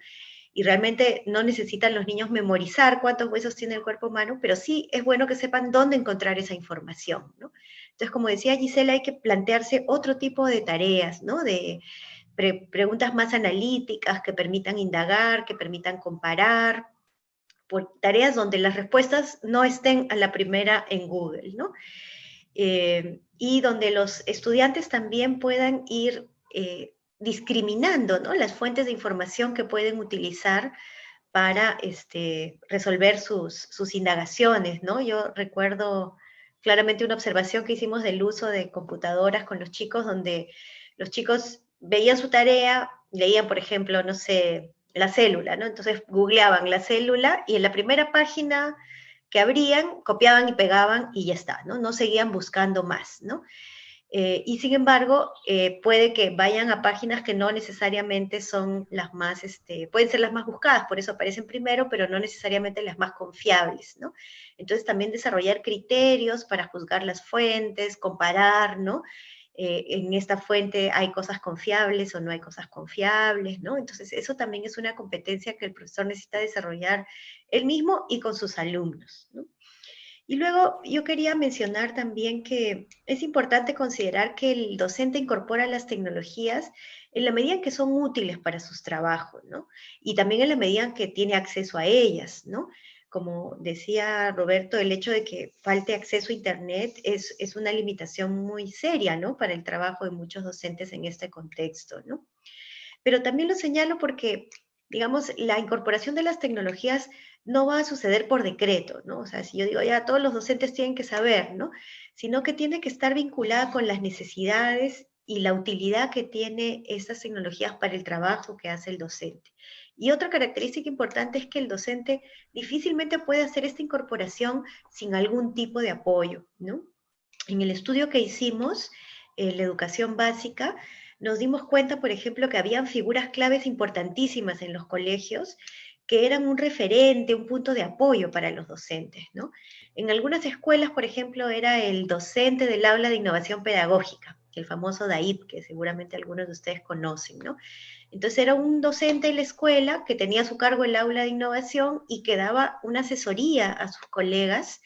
Y realmente no necesitan los niños memorizar cuántos huesos tiene el cuerpo humano, pero sí es bueno que sepan dónde encontrar esa información, ¿no? Entonces, como decía Gisela, hay que plantearse otro tipo de tareas, ¿no? De preguntas más analíticas que permitan indagar, que permitan comparar, por tareas donde las respuestas no estén a la primera en Google, ¿no? Y donde los estudiantes también puedan ir discriminando, ¿no? Las fuentes de información que pueden utilizar para resolver sus indagaciones, ¿no? Yo recuerdo claramente una observación que hicimos del uso de computadoras con los chicos, donde los chicos veían su tarea, leían, por ejemplo, no sé, la célula, ¿no? Entonces googleaban la célula y en la primera página que abrían, copiaban y pegaban y ya está, ¿no? No seguían buscando más, ¿no? Y sin embargo, puede que vayan a páginas que no necesariamente son las más, pueden ser las más buscadas, por eso aparecen primero, pero no necesariamente las más confiables, ¿no? Entonces también desarrollar criterios para juzgar las fuentes, comparar, ¿no? En esta fuente hay cosas confiables o no hay cosas confiables, ¿no? Entonces eso también es una competencia que el profesor necesita desarrollar él mismo y con sus alumnos, ¿no? Y luego yo quería mencionar también que es importante considerar que el docente incorpora las tecnologías en la medida en que son útiles para sus trabajos, ¿no? Y también en la medida en que tiene acceso a ellas, ¿no? Como decía Roberto, el hecho de que falte acceso a Internet es una limitación muy seria, ¿no? Para el trabajo de muchos docentes en este contexto, ¿no? Pero también lo señalo porque, digamos, la incorporación de las tecnologías no va a suceder por decreto, ¿no? O sea, si yo digo, ya todos los docentes tienen que saber, ¿no? Sino que tiene que estar vinculada con las necesidades y la utilidad que tiene estas tecnologías para el trabajo que hace el docente. Y otra característica importante es que el docente difícilmente puede hacer esta incorporación sin algún tipo de apoyo, ¿no? En el estudio que hicimos, la educación básica, nos dimos cuenta, por ejemplo, que habían figuras claves importantísimas en los colegios que eran un referente, un punto de apoyo para los docentes, ¿no? En algunas escuelas, por ejemplo, era el docente del aula de innovación pedagógica, el famoso DAIP, que seguramente algunos de ustedes conocen, ¿no? Entonces era un docente en la escuela que tenía a su cargo el aula de innovación y que daba una asesoría a sus colegas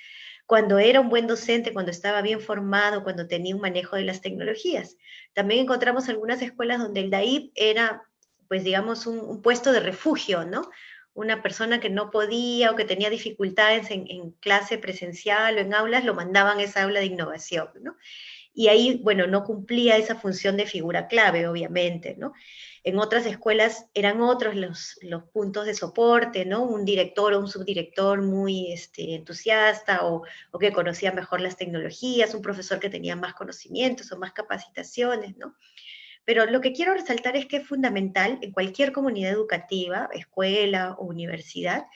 cuando era un buen docente, cuando estaba bien formado, cuando tenía un manejo de las tecnologías. También encontramos algunas escuelas donde el DAIP era, pues digamos, un puesto de refugio, ¿no? Una persona que no podía o que tenía dificultades en clase presencial o en aulas, lo mandaban a esa aula de innovación, ¿no? Y ahí, bueno, no cumplía esa función de figura clave, obviamente, ¿no? En otras escuelas eran otros los puntos de soporte, ¿no? Un director o un subdirector muy entusiasta o que conocía mejor las tecnologías, un profesor que tenía más conocimientos o más capacitaciones, ¿no? Pero lo que quiero resaltar es que es fundamental en cualquier comunidad educativa, escuela o universidad,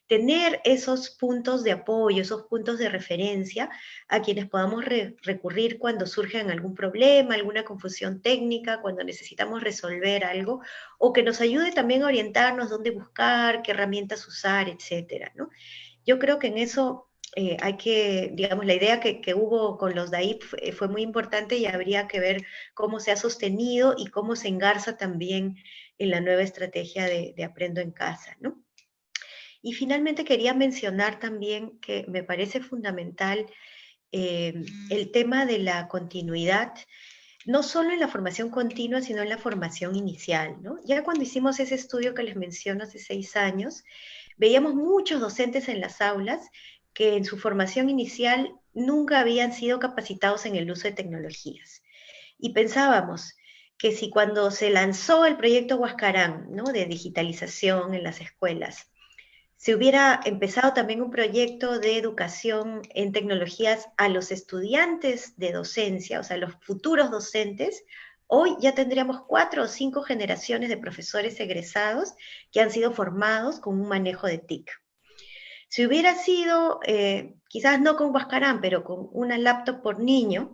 tener esos puntos de apoyo, esos puntos de referencia a quienes podamos recurrir cuando surge algún problema, alguna confusión técnica, cuando necesitamos resolver algo, o que nos ayude también a orientarnos dónde buscar, qué herramientas usar, etcétera, ¿no? Yo creo que en eso hay que, digamos, la idea que hubo con los DAIP fue muy importante y habría que ver cómo se ha sostenido y cómo se engarza también en la nueva estrategia de Aprendo en Casa, ¿no? Y finalmente quería mencionar también que me parece fundamental el tema de la continuidad, no solo en la formación continua, sino en la formación inicial, ¿no? Ya cuando hicimos ese estudio que les menciono hace 6 años, veíamos muchos docentes en las aulas que en su formación inicial nunca habían sido capacitados en el uso de tecnologías. Y pensábamos que si cuando se lanzó el proyecto Huascarán, ¿no?, de digitalización en las escuelas, se hubiera empezado también un proyecto de educación en tecnologías a los estudiantes de docencia, o sea, los futuros docentes, hoy ya tendríamos 4 o 5 generaciones de profesores egresados que han sido formados con un manejo de TIC. Si hubiera sido, quizás no con Huascarán, pero con una laptop por niño,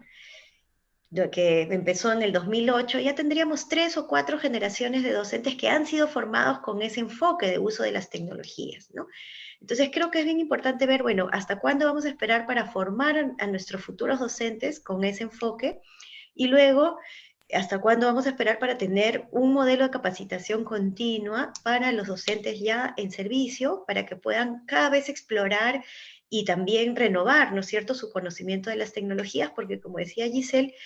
que empezó en el 2008, ya tendríamos 3 o 4 generaciones de docentes que han sido formados con ese enfoque de uso de las tecnologías, ¿no? Entonces creo que es bien importante ver, bueno, hasta cuándo vamos a esperar para formar a nuestros futuros docentes con ese enfoque y luego hasta cuándo vamos a esperar para tener un modelo de capacitación continua para los docentes ya en servicio, para que puedan cada vez explorar y también renovar, ¿no es cierto?, su conocimiento de las tecnologías, porque como decía Giselle,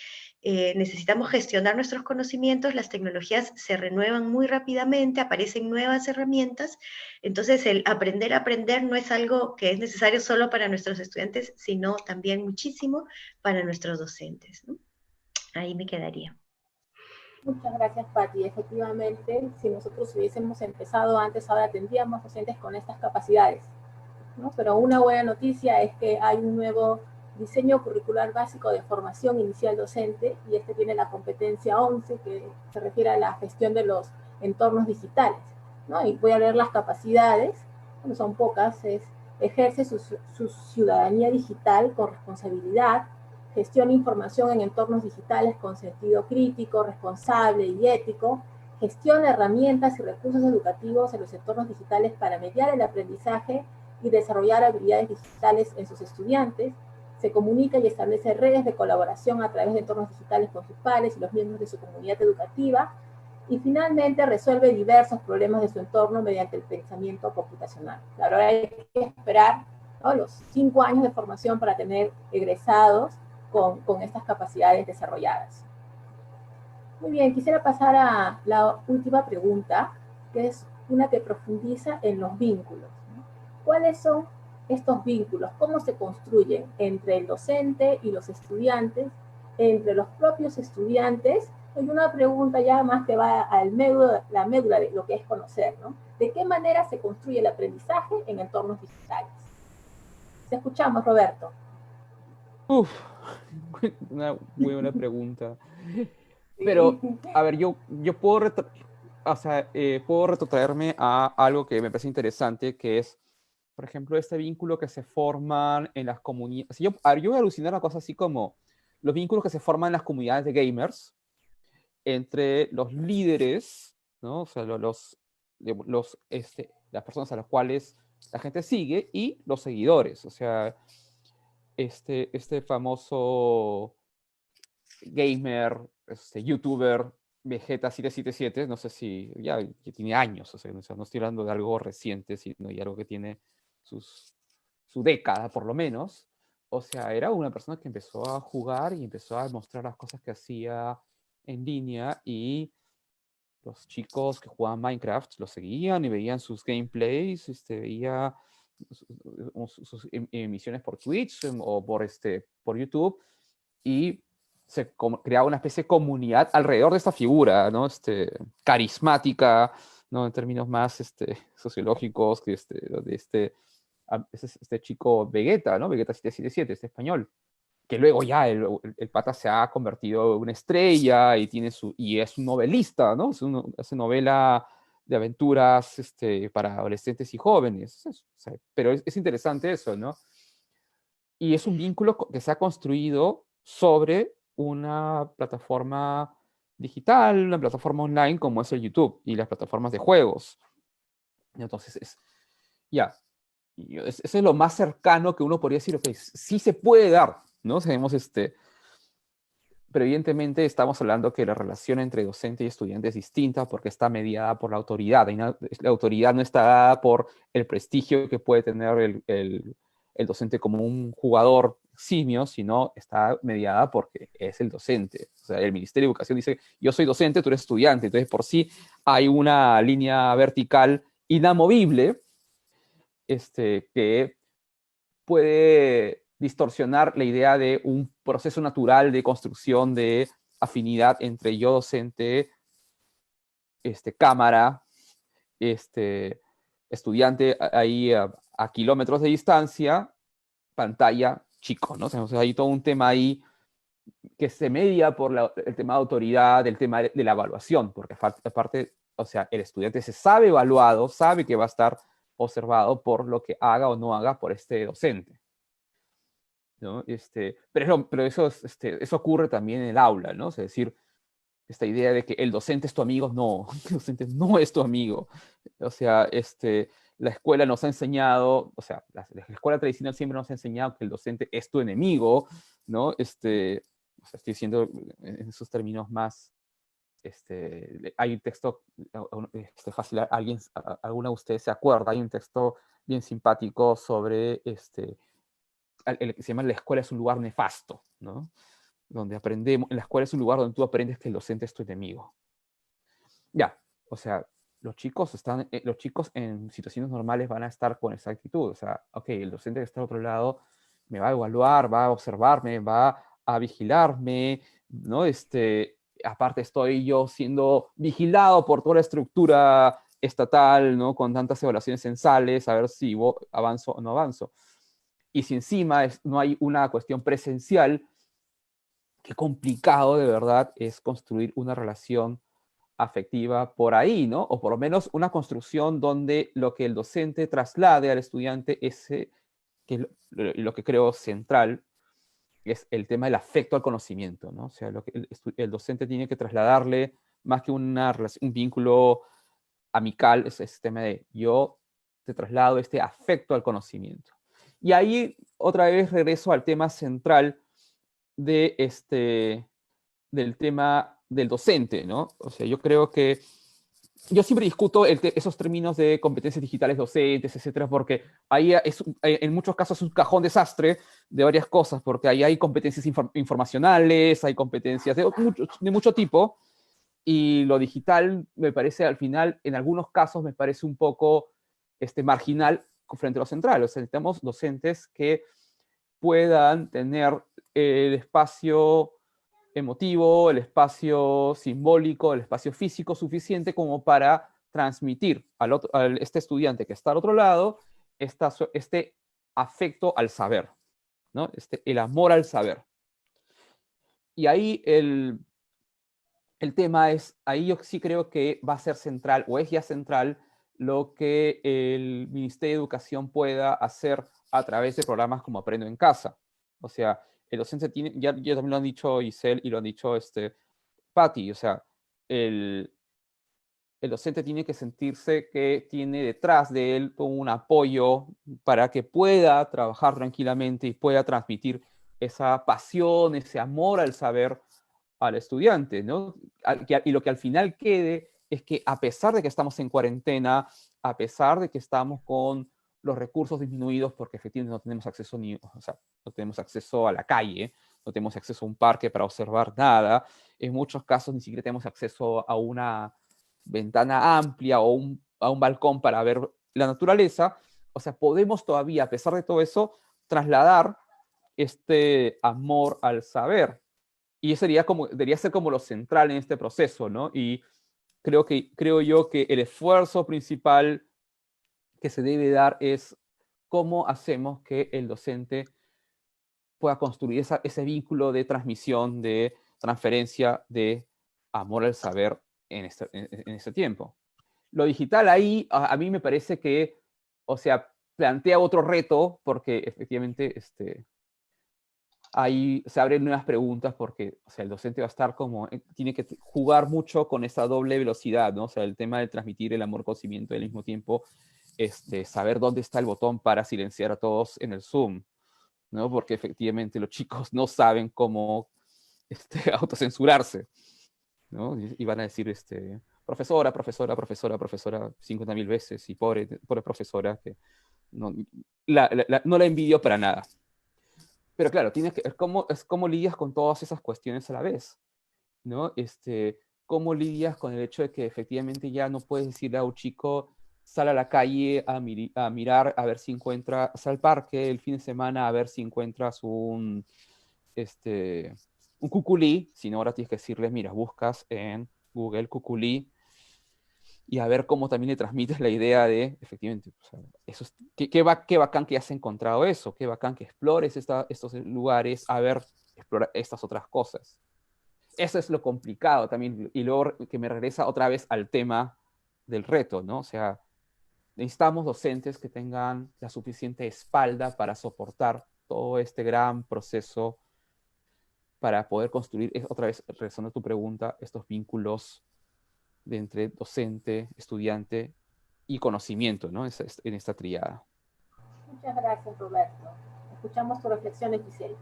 necesitamos gestionar nuestros conocimientos, las tecnologías se renuevan muy rápidamente, aparecen nuevas herramientas, entonces el aprender a aprender no es algo que es necesario solo para nuestros estudiantes, sino también muchísimo para nuestros docentes, ¿no? Ahí me quedaría.
Muchas gracias, Patti. Efectivamente, si nosotros hubiésemos empezado antes, ahora tendríamos docentes con estas capacidades, ¿no? Pero una buena noticia es que hay un nuevo diseño curricular básico de formación inicial docente y este tiene la competencia 11 que se refiere a la gestión de los entornos digitales, ¿no? Y voy a leer las capacidades, bueno, son pocas, es ejerce su ciudadanía digital con responsabilidad, gestiona información en entornos digitales con sentido crítico, responsable y ético, gestiona herramientas y recursos educativos en los entornos digitales para mediar el aprendizaje y desarrollar habilidades digitales en sus estudiantes, se comunica y establece redes de colaboración a través de entornos digitales con sus pares y los miembros de su comunidad educativa, y finalmente resuelve diversos problemas de su entorno mediante el pensamiento computacional. Ahora hay que esperar, ¿no?, los 5 años de formación para tener egresados con estas capacidades desarrolladas. Muy bien, quisiera pasar a la última pregunta, que es una que profundiza en los vínculos, ¿no? ¿Cuáles son estos vínculos? ¿Cómo se construyen entre el docente y los estudiantes, entre los propios estudiantes? Y una pregunta ya más que va al la médula de lo que es conocer, ¿no? ¿De qué manera se construye el aprendizaje en entornos digitales? Te escuchamos, Roberto.
Uf, una muy buena pregunta. Pero, a ver, yo puedo, puedo retrotraerme a algo que me parece interesante, que es, por ejemplo, este vínculo que se forman en las comunidades. Yo voy a alucinar una cosa así como los vínculos que se forman en las comunidades de gamers entre los líderes, ¿no? O sea, las personas a las cuales la gente sigue y los seguidores. O sea, este famoso gamer, youtuber, Vegeta777, no sé si ya que tiene años, o sea, no estoy hablando de algo reciente, sino de algo que tiene su década por lo menos. O sea, era una persona que empezó a jugar y empezó a mostrar las cosas que hacía en línea y los chicos que jugaban Minecraft lo seguían y veían sus gameplays, veía sus emisiones por Twitch o por YouTube y creaba una especie de comunidad alrededor de esta figura, ¿no? Carismática, ¿no? En términos más sociológicos, que de este chico Vegeta, ¿no? Vegeta 777, este español, que luego ya el pata se ha convertido en una estrella y es un novelista, ¿no? Hace novela de aventuras para adolescentes y jóvenes. Pero es interesante eso, ¿no? Y es un vínculo que se ha construido sobre una plataforma digital, una plataforma online como es el YouTube y las plataformas de juegos. Entonces, ya, eso es lo más cercano que uno podría decir, ok, sí se puede dar, ¿no? Sabemos, pero evidentemente estamos hablando que la relación entre docente y estudiante es distinta porque está mediada por la autoridad. Y la autoridad no está dada por el prestigio que puede tener el docente como un jugador simio, sino está mediada porque es el docente. O sea, el Ministerio de Educación dice, yo soy docente, tú eres estudiante. Entonces, por sí hay una línea vertical inamovible que puede distorsionar la idea de un proceso natural de construcción de afinidad entre yo docente, cámara, estudiante ahí a kilómetros de distancia, pantalla, chico, ¿no? O sea, hay todo un tema ahí que se media por el tema de autoridad, el tema de la evaluación, porque aparte, o sea, el estudiante se sabe evaluado, sabe que va a estar observado por lo que haga o no haga por este docente, ¿no? Pero eso ocurre también en el aula, ¿no? Es decir, esta idea de que el docente es tu amigo, no, el docente no es tu amigo. O sea, la escuela nos ha enseñado, o sea, la escuela tradicional siempre nos ha enseñado que el docente es tu enemigo, ¿no? O sea, estoy diciendo en esos términos más, hay un texto, fácil, alguna de ustedes se acuerda, hay un texto bien simpático sobre, el que se llama La escuela es un lugar nefasto, ¿no? Donde aprendemos, en la escuela es un lugar donde tú aprendes que el docente es tu enemigo. Ya, o sea, los chicos en situaciones normales van a estar con esa actitud, o sea, ok, el docente que está al otro lado me va a evaluar, va a observarme, va a vigilarme, ¿no? Aparte estoy yo siendo vigilado por toda la estructura estatal, ¿no? Con tantas evaluaciones censales, a ver si avanzo o no avanzo. Y si encima no hay una cuestión presencial, qué complicado de verdad es construir una relación afectiva por ahí, ¿no? O por lo menos una construcción donde lo que el docente traslade al estudiante que es lo que creo central, es el tema del afecto al conocimiento, ¿no? O sea, lo que el docente tiene que trasladarle más que un vínculo amical, es ese tema de yo te traslado este afecto al conocimiento. Y ahí otra vez regreso al tema central del tema del docente, ¿no? O sea, yo creo que yo siempre discuto esos términos de competencias digitales docentes, etcétera, porque ahí en muchos casos es un cajón desastre de varias cosas, porque ahí hay competencias informacionales, hay competencias de mucho tipo, y lo digital me parece al final, en algunos casos me parece un poco marginal frente a lo central. O sea, necesitamos docentes que puedan tener el espacio emotivo, el espacio simbólico, el espacio físico suficiente como para transmitir a este estudiante que está al otro lado este afecto al saber, ¿no? El amor al saber. Y ahí el tema es, ahí yo sí creo que va a ser central, o es ya central, lo que el Ministerio de Educación pueda hacer a través de programas como Aprendo en Casa. O sea, el docente tiene, ya también lo han dicho Isel y lo han dicho Patti, o sea, el docente tiene que sentirse que tiene detrás de él un apoyo para que pueda trabajar tranquilamente y pueda transmitir esa pasión, ese amor al saber al estudiante, ¿no? Y lo que al final quede es que a pesar de que estamos en cuarentena, a pesar de que estamos con los recursos disminuidos, porque efectivamente no tenemos acceso no tenemos acceso a la calle, no tenemos acceso a un parque para observar nada, en muchos casos ni siquiera tenemos acceso a una ventana amplia o a un balcón para ver la naturaleza, o sea, podemos todavía, a pesar de todo eso, trasladar este amor al saber. y debería ser como lo central en este proceso, ¿no? Y creo yo que el esfuerzo principal que se debe dar es cómo hacemos que el docente pueda construir ese vínculo de transmisión, de transferencia, de amor al saber en este tiempo. Lo digital ahí, a mí me parece que, o sea, plantea otro reto, porque efectivamente ahí se abren nuevas preguntas, porque, o sea, el docente va a estar tiene que jugar mucho con esa doble velocidad, ¿no? O sea, el tema de transmitir el amor-conocimiento y al mismo tiempo saber dónde está el botón para silenciar a todos en el Zoom, ¿no? Porque efectivamente los chicos no saben cómo autocensurarse, ¿no? Y van a decir, profesora, profesora, profesora, profesora, 50.000 veces, y pobre profesora, que no la envidio para nada. Pero claro, es cómo lidias con todas esas cuestiones a la vez, ¿no? Cómo lidias con el hecho de que efectivamente ya no puedes decirle a un chico, sal a la calle a mirar a ver si encuentras, sal al parque el fin de semana a ver si encuentras un cuculí, sino ahora tienes que decirle, mira, buscas en Google cuculí y a ver cómo también le transmites la idea de, efectivamente, o sea, eso es, qué bacán que has encontrado eso, qué bacán que explores estos lugares, a ver, explorar estas otras cosas. Eso es lo complicado también, y luego que me regresa otra vez al tema del reto, ¿no? O sea, necesitamos docentes que tengan la suficiente espalda para soportar todo este gran proceso para poder construir, otra vez, regresando a tu pregunta, estos vínculos entre docente, estudiante y conocimiento, ¿no? En esta tríada.
Muchas gracias, Roberto. Escuchamos tus reflexiones, Giselle.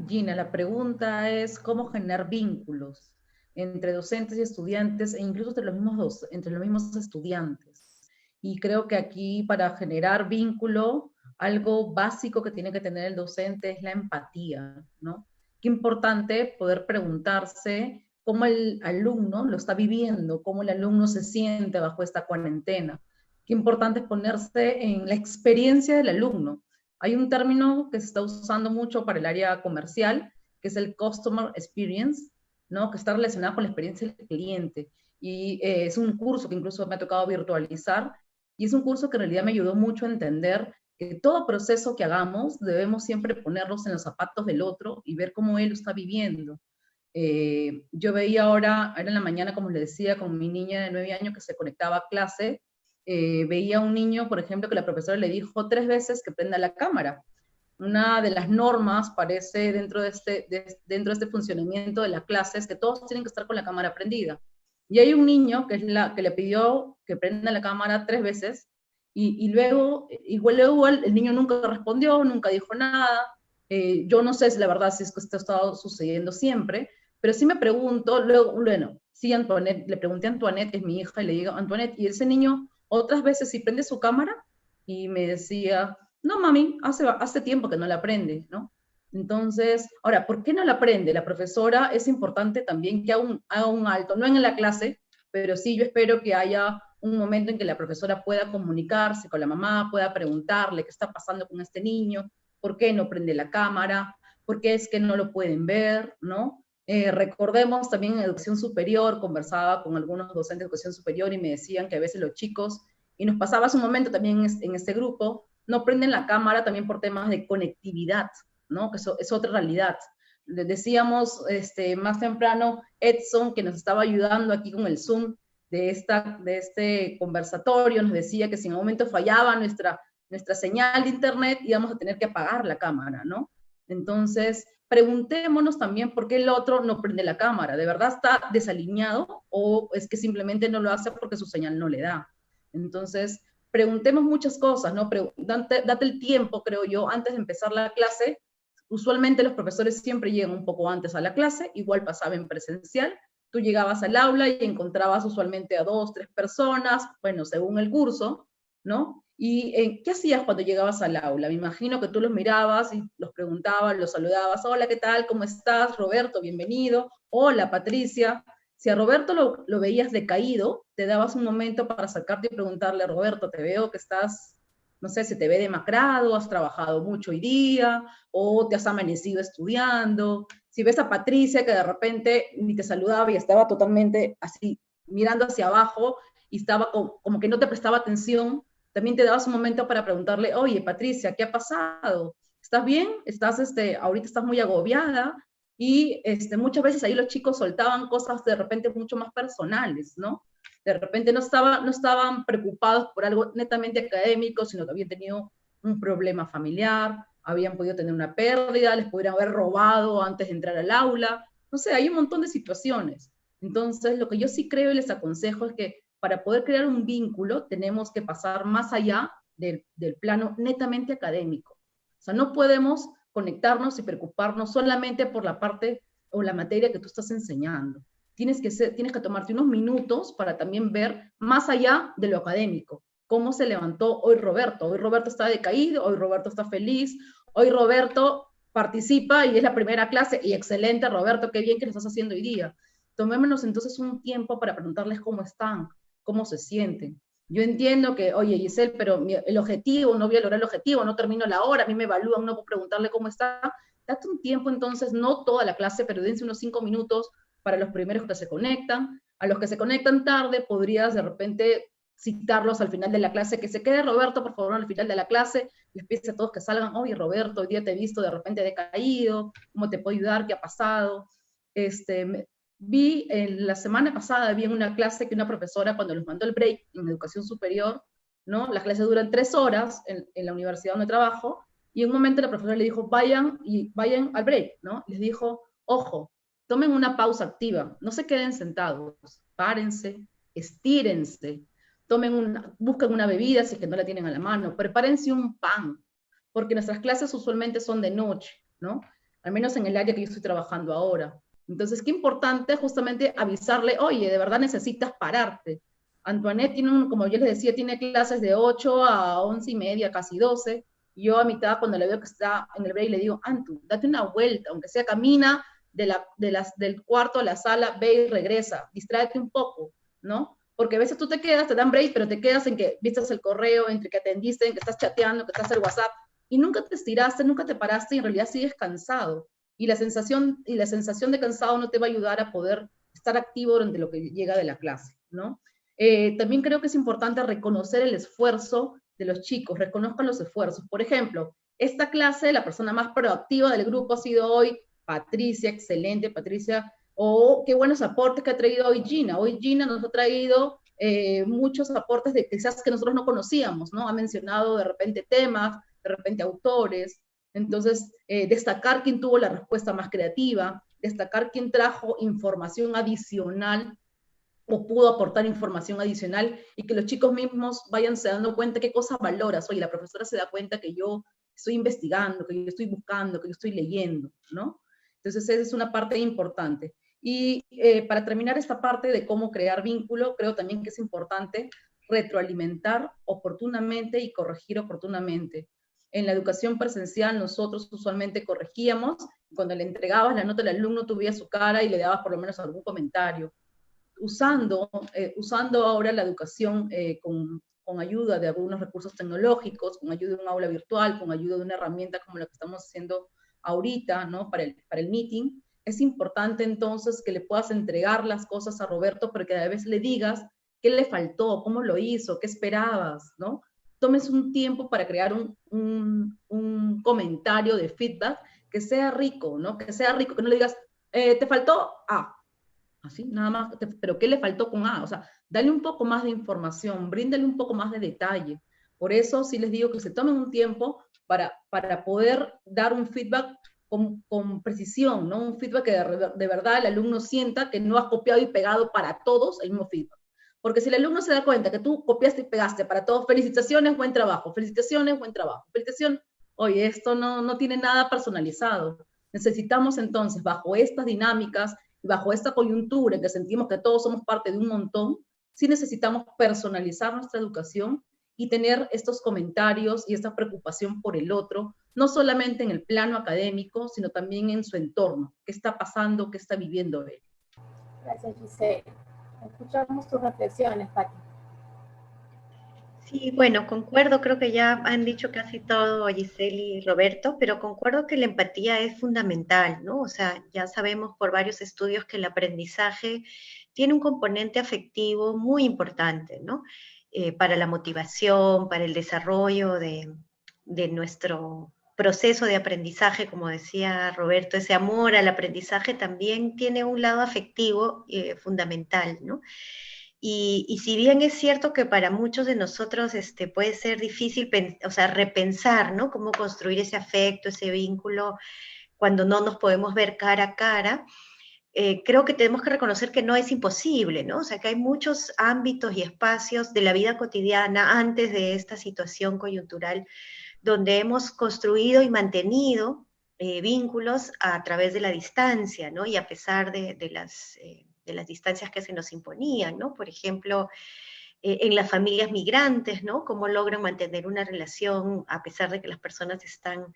Gina, la pregunta es cómo generar vínculos entre docentes y estudiantes e incluso entre los mismos estudiantes. Y creo que aquí para generar vínculo, algo básico que tiene que tener el docente es la empatía, ¿no? Qué importante poder preguntarse cómo el alumno lo está viviendo, cómo el alumno se siente bajo esta cuarentena. Qué importante es ponerse en la experiencia del alumno. Hay un término que se está usando mucho para el área comercial, que es el Customer Experience, ¿no? Que está relacionado con la experiencia del cliente. Y es un curso que incluso me ha tocado virtualizar, y es un curso que en realidad me ayudó mucho a entender que todo proceso que hagamos debemos siempre ponernos en los zapatos del otro y ver cómo él lo está viviendo. Yo veía ahora en la mañana, como les decía, con mi niña de 9 años que se conectaba a clase, veía un niño, por ejemplo, que la profesora le dijo 3 veces que prenda la cámara. Una de las normas parece dentro de este funcionamiento de la clase es que todos tienen que estar con la cámara prendida. Y hay un niño que le pidió que prenda la cámara 3 veces y luego el niño nunca respondió, nunca dijo nada. Yo no sé si la verdad si es que esto ha estado sucediendo siempre, pero sí me pregunto, luego, bueno, sí, Antoinette, le pregunté a Antoinette, que es mi hija, y le digo, Antoinette, ¿y ese niño otras veces sí prende su cámara? Y me decía, no, mami, hace tiempo que no la prende, ¿no? Entonces, ahora, ¿por qué no la prende? La profesora es importante también que haga un alto, no en la clase, pero sí yo espero que haya un momento en que la profesora pueda comunicarse con la mamá, pueda preguntarle qué está pasando con este niño, por qué no prende la cámara, por qué es que no lo pueden ver, ¿no? Recordemos también en educación superior, conversaba con algunos docentes de educación superior y me decían que a veces los chicos, y nos pasaba hace un momento también en este grupo, no prenden la cámara también por temas de conectividad, ¿no? Que eso es otra realidad. Les decíamos más temprano, Edson, que nos estaba ayudando aquí con el Zoom de este conversatorio, nos decía que si en un momento fallaba nuestra señal de internet, íbamos a tener que apagar la cámara, ¿no? Entonces, preguntémonos también por qué el otro no prende la cámara. ¿De verdad está desalineado o es que simplemente no lo hace porque su señal no le da? Entonces, preguntemos muchas cosas, ¿no? Date el tiempo, creo yo, antes de empezar la clase. Usualmente los profesores siempre llegan un poco antes a la clase, igual pasaba en presencial. Tú llegabas al aula y encontrabas usualmente a 2, 3 personas, bueno, según el curso, ¿no? ¿Y qué hacías cuando llegabas al aula? Me imagino que tú los mirabas y los preguntabas, los saludabas, hola, ¿qué tal? ¿Cómo estás? Roberto, bienvenido. Hola, Patricia. Si a Roberto lo veías decaído, te dabas un momento para acercarte y preguntarle, Roberto, te veo que estás no sé, se te ve demacrado, has trabajado mucho hoy día, o te has amanecido estudiando. Si ves a Patricia que de repente ni te saludaba y estaba totalmente así, mirando hacia abajo, y estaba como que no te prestaba atención, también te dabas un momento para preguntarle, oye, Patricia, ¿qué ha pasado? ¿Estás bien? Ahorita estás muy agobiada, y muchas veces ahí los chicos soltaban cosas de repente mucho más personales, ¿no? De repente no estaban preocupados por algo netamente académico, sino que habían tenido un problema familiar, habían podido tener una pérdida, les podrían haber robado antes de entrar al aula, no sé, hay un montón de situaciones. Entonces, lo que yo sí creo y les aconsejo es que para poder crear un vínculo tenemos que pasar más allá del plano netamente académico. O sea, no podemos conectarnos y preocuparnos solamente por la parte o la materia que tú estás enseñando. Tienes que tomarte unos minutos para también ver más allá de lo académico. ¿Cómo se levantó hoy Roberto? Hoy Roberto está decaído, hoy Roberto está feliz, hoy Roberto participa y es la primera clase, y excelente Roberto, qué bien que lo estás haciendo hoy día. Tomémonos entonces un tiempo para preguntarles cómo están, cómo se sienten. Yo entiendo que, oye, Giselle, pero el objetivo, no voy a lograr el objetivo, no termino la hora, a mí me evalúan, no puedo preguntarle cómo está. Date un tiempo entonces, no toda la clase, pero dense unos 5 minutos para los primeros que se conectan. A los que se conectan tarde, podrías de repente citarlos al final de la clase, que se quede Roberto, por favor, al final de la clase, les pide a todos que salgan, oye, Roberto, hoy día te he visto de repente decaído, ¿cómo te puedo ayudar? ¿Qué ha pasado? La semana pasada, vi en una clase que una profesora, cuando los mandó el break en educación superior, ¿no? Las clases duran 3 horas en la universidad donde trabajo, y en un momento la profesora le dijo, vayan al break, ¿no? Les dijo, ojo, tomen una pausa activa, no se queden sentados, párense, estírense, busquen una bebida si es que no la tienen a la mano, prepárense un pan, porque nuestras clases usualmente son de noche, ¿no? Al menos en el área que yo estoy trabajando ahora. Entonces, qué importante justamente avisarle, oye, de verdad necesitas pararte. Antoinette tiene, como yo les decía, tiene clases de 8 a 11:30, casi 12. Yo a mitad, cuando le veo que está en el break, le digo, Antu, date una vuelta, aunque sea camina del cuarto a la sala, ve y regresa, distráete un poco, ¿no? Porque a veces tú te quedas, te dan break, pero te quedas en que vistas el correo, entre que atendiste, en que estás chateando, que estás en el WhatsApp, y nunca te estiraste, nunca te paraste, y en realidad sigues cansado. Y la sensación de cansado no te va a ayudar a poder estar activo durante lo que llega de la clase, ¿no? También creo que es importante reconocer el esfuerzo de los chicos, reconozcan los esfuerzos. Por ejemplo, esta clase, la persona más proactiva del grupo ha sido hoy Patricia, excelente Patricia, o qué buenos aportes que ha traído hoy Gina. Hoy Gina nos ha traído muchos aportes de quizás que nosotros no conocíamos, ¿no? Ha mencionado de repente temas, de repente autores. Entonces, destacar quién tuvo la respuesta más creativa, destacar quién trajo información adicional o pudo aportar información adicional, y que los chicos mismos vayan se dando cuenta qué cosas valoras. Oye, la profesora se da cuenta que yo estoy investigando, que yo estoy buscando, que yo estoy leyendo, ¿no? Entonces, esa es una parte importante. Y para terminar esta parte de cómo crear vínculo, creo también que es importante retroalimentar oportunamente y corregir oportunamente. En la educación presencial nosotros usualmente corregíamos, cuando le entregabas la nota al alumno tú veías su cara y le dabas por lo menos algún comentario. Usando ahora la educación con ayuda de algunos recursos tecnológicos, con ayuda de un aula virtual, con ayuda de una herramienta como la que estamos haciendo ahorita, ¿no? Para el meeting, es importante entonces que le puedas entregar las cosas a Roberto, pero que a la vez le digas qué le faltó, cómo lo hizo, qué esperabas, ¿no? Tomes un tiempo para crear un comentario de feedback que sea rico, ¿no? Que sea rico, que no le digas, te faltó A. Así, nada más, pero ¿qué le faltó con A? O sea, dale un poco más de información, bríndale un poco más de detalle. Por eso sí les digo que se tomen un tiempo para poder dar un feedback con precisión, ¿no? Un feedback que de verdad el alumno sienta que no has copiado y pegado para todos el mismo feedback. Porque si el alumno se da cuenta que tú copiaste y pegaste para todos, felicitaciones, buen trabajo, felicitaciones, buen trabajo, felicitaciones, oye, esto no tiene nada personalizado. Necesitamos entonces, bajo estas dinámicas, bajo esta coyuntura en que sentimos que todos somos parte de un montón, sí necesitamos personalizar nuestra educación y tener estos comentarios y esta preocupación por el otro, no solamente en el plano académico, sino también en su entorno. ¿Qué está pasando? ¿Qué está viviendo él?
Gracias, Giselle. Escuchamos tus reflexiones, Pati.
Sí, bueno, concuerdo, creo que ya han dicho casi todo Giselle y Roberto, pero concuerdo que la empatía es fundamental, ¿no? O sea, ya sabemos por varios estudios que el aprendizaje tiene un componente afectivo muy importante, ¿no? Para la motivación, para el desarrollo de nuestro proceso de aprendizaje, como decía Roberto, ese amor al aprendizaje también tiene un lado afectivo fundamental, ¿no? Y si bien es cierto que para muchos de nosotros puede ser difícil, o sea, repensar, ¿no? Cómo construir ese afecto, ese vínculo, cuando no nos podemos ver cara a cara, creo que tenemos que reconocer que no es imposible, ¿no? O sea, que hay muchos ámbitos y espacios de la vida cotidiana antes de esta situación coyuntural donde hemos construido y mantenido vínculos a través de la distancia, ¿no? Y a pesar de las distancias que se nos imponían, ¿no? Por ejemplo, en las familias migrantes, ¿no? Cómo logran mantener una relación a pesar de que las personas están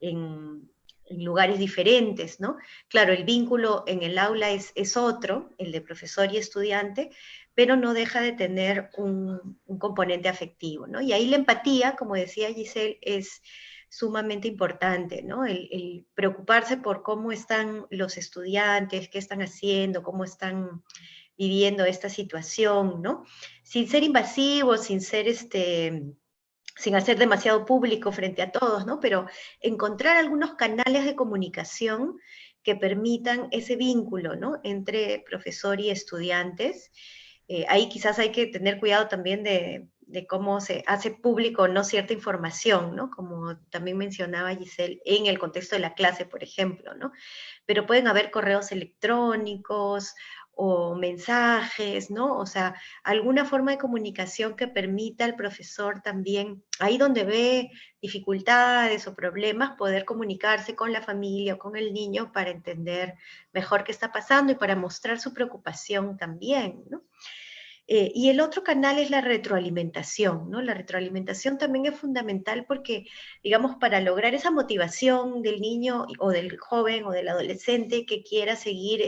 en lugares diferentes, ¿no? Claro, el vínculo en el aula es otro, el de profesor y estudiante, pero no deja de tener un componente afectivo, ¿no? Y ahí la empatía, como decía Giselle, es sumamente importante, ¿no? El preocuparse por cómo están los estudiantes, qué están haciendo, cómo están viviendo esta situación, ¿no? Sin ser invasivos, sin ser sin hacer demasiado público frente a todos, ¿no? Pero encontrar algunos canales de comunicación que permitan ese vínculo, ¿no? Entre profesor y estudiantes. Ahí quizás hay que tener cuidado también de cómo se hace público no cierta información, ¿no? Como también mencionaba Giselle, en el contexto de la clase, por ejemplo, ¿no? Pero pueden haber correos electrónicos o mensajes, ¿no? O sea, alguna forma de comunicación que permita al profesor también, ahí donde ve dificultades o problemas, poder comunicarse con la familia o con el niño para entender mejor qué está pasando y para mostrar su preocupación también, ¿no? Y el otro canal es la retroalimentación, ¿no? La retroalimentación también es fundamental porque, digamos, para lograr esa motivación del niño o del joven o del adolescente que quiera seguir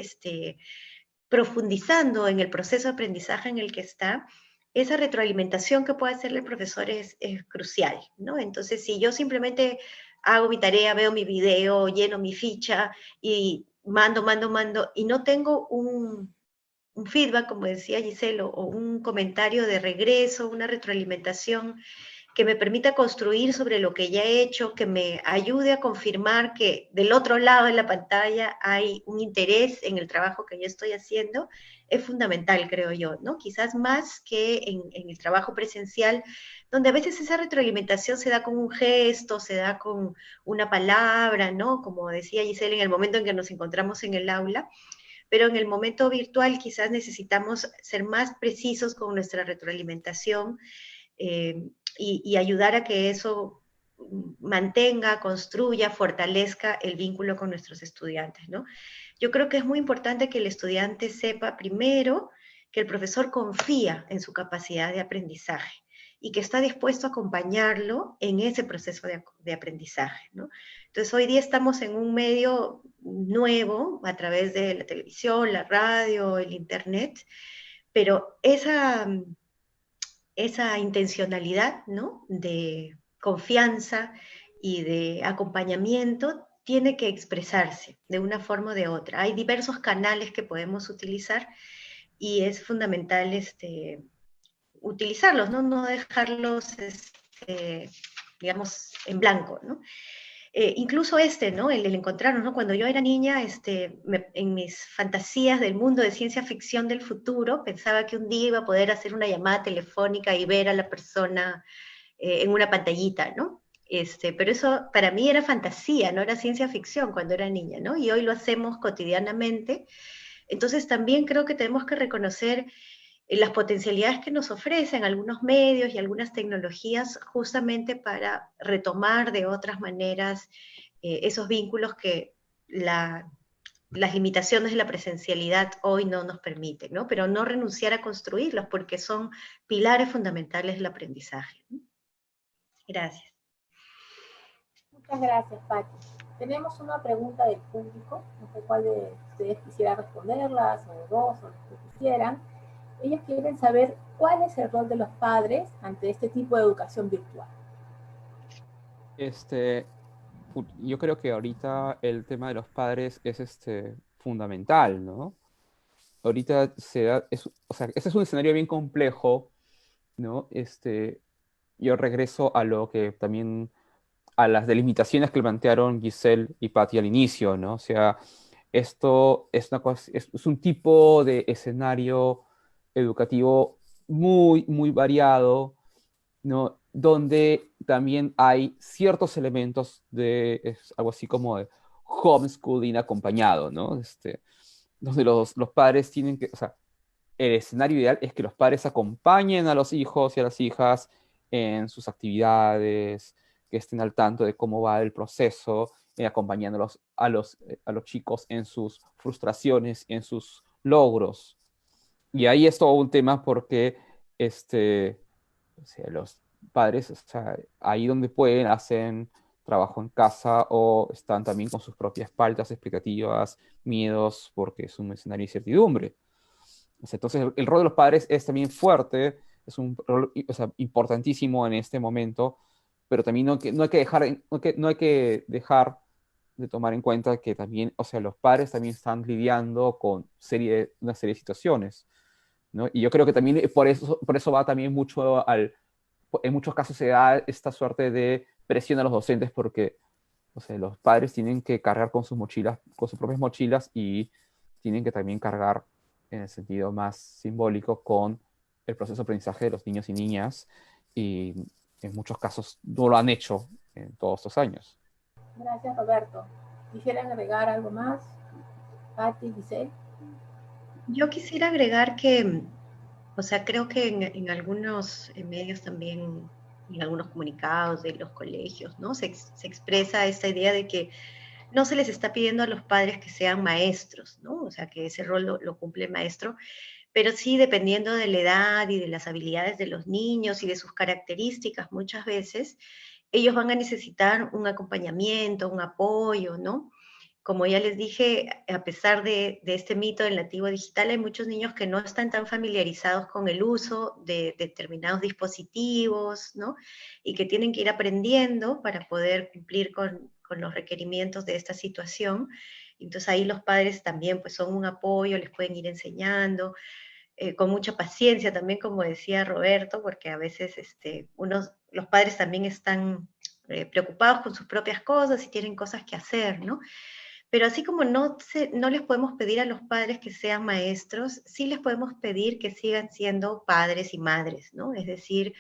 profundizando en el proceso de aprendizaje en el que está, esa retroalimentación que puede hacerle el profesor es crucial, ¿no? Entonces, si yo simplemente hago mi tarea, veo mi video, lleno mi ficha y mando, y no tengo un feedback, como decía Giselle, o un comentario de regreso, una retroalimentación que me permita construir sobre lo que ya he hecho, que me ayude a confirmar que del otro lado de la pantalla hay un interés en el trabajo que yo estoy haciendo, es fundamental, creo yo, ¿no? Quizás más que en el trabajo presencial, donde a veces esa retroalimentación se da con un gesto, se da con una palabra, ¿no? Como decía Giselle, en el momento en que nos encontramos en el aula, pero en el momento virtual quizás necesitamos ser más precisos con nuestra retroalimentación y ayudar a que eso mantenga, construya, fortalezca el vínculo con nuestros estudiantes, ¿no? Yo creo que es muy importante que el estudiante sepa primero que el profesor confía en su capacidad de aprendizaje y que está dispuesto a acompañarlo en ese proceso de aprendizaje, ¿no? Entonces, hoy día estamos en un medio nuevo a través de la televisión, la radio, el internet, pero esa intencionalidad, ¿no? De confianza y de acompañamiento tiene que expresarse de una forma o de otra. Hay diversos canales que podemos utilizar y es fundamental utilizarlos, ¿no? No dejarlos, digamos, en blanco, ¿no? Incluso ¿no? El encontrarnos, ¿no? Cuando yo era niña, en mis fantasías del mundo de ciencia ficción del futuro, pensaba que un día iba a poder hacer una llamada telefónica y ver a la persona en una pantallita, ¿no? Pero eso para mí era fantasía, no era ciencia ficción cuando era niña, ¿no? Y hoy lo hacemos cotidianamente. Entonces también creo que tenemos que reconocer las potencialidades que nos ofrecen algunos medios y algunas tecnologías justamente para retomar de otras maneras esos vínculos que las limitaciones de la presencialidad hoy no nos permiten, ¿no? Pero no renunciar a construirlos porque son pilares fundamentales del aprendizaje, ¿no? Gracias.
Muchas gracias, Pati. Tenemos una pregunta del público, no sé cuál de ustedes quisiera responderlas, o dos, o los que quisieran. Ellos quieren saber cuál es el rol de los padres ante este tipo de educación virtual.
Yo creo que ahorita el tema de los padres es fundamental, ¿no? Ahorita o sea, este es un escenario bien complejo, ¿no? Yo regreso a lo que también, a las delimitaciones que plantearon Giselle y Patty al inicio, ¿no? O sea, esto es una cosa, es un tipo de escenario educativo muy, muy variado, ¿no? Donde también hay ciertos elementos es algo así como de homeschooling acompañado, ¿no? Donde los padres tienen que, o sea, el escenario ideal es que los padres acompañen a los hijos y a las hijas en sus actividades, que estén al tanto de cómo va el proceso, acompañándolos a los chicos en sus frustraciones, en sus logros. Y ahí es todo un tema porque o sea, los padres, o sea, ahí donde pueden, hacen trabajo en casa o están también con sus propias faltas explicativas, miedos, porque es un escenario de incertidumbre. O sea, entonces, el rol de los padres es también fuerte, es un rol, o sea, importantísimo en este momento, pero también no hay que dejar, no hay que dejar de tomar en cuenta que también, o sea, los padres también están lidiando con una serie de situaciones, ¿no? Y yo creo que también por eso va también mucho en muchos casos se da esta suerte de presión a los docentes porque, o sea, los padres tienen que cargar con sus mochilas, con sus propias mochilas y tienen que también cargar en el sentido más simbólico con el proceso de aprendizaje de los niños y niñas y en muchos casos no lo han hecho en todos estos años.
Gracias, Roberto. ¿Quisieran agregar algo más? Patti, Giselle.
Yo quisiera agregar que, o sea, creo que en algunos medios también, en algunos comunicados de los colegios, ¿no? Se expresa esta idea de que no se les está pidiendo a los padres que sean maestros, ¿no? O sea, que ese rol lo cumple el maestro, pero sí dependiendo de la edad y de las habilidades de los niños y de sus características, muchas veces ellos van a necesitar un acompañamiento, un apoyo, ¿no? Como ya les dije, a pesar de este mito del nativo digital, hay muchos niños que no están tan familiarizados con el uso de determinados dispositivos, ¿no? Y que tienen que ir aprendiendo para poder cumplir con los requerimientos de esta situación. Entonces ahí los padres también pues son un apoyo, les pueden ir enseñando, con mucha paciencia también, como decía Roberto, porque a veces los padres también están preocupados con sus propias cosas y tienen cosas que hacer, ¿no? Pero así como no les podemos pedir a los padres que sean maestros, sí les podemos pedir que sigan siendo padres y madres, ¿no? Es decir,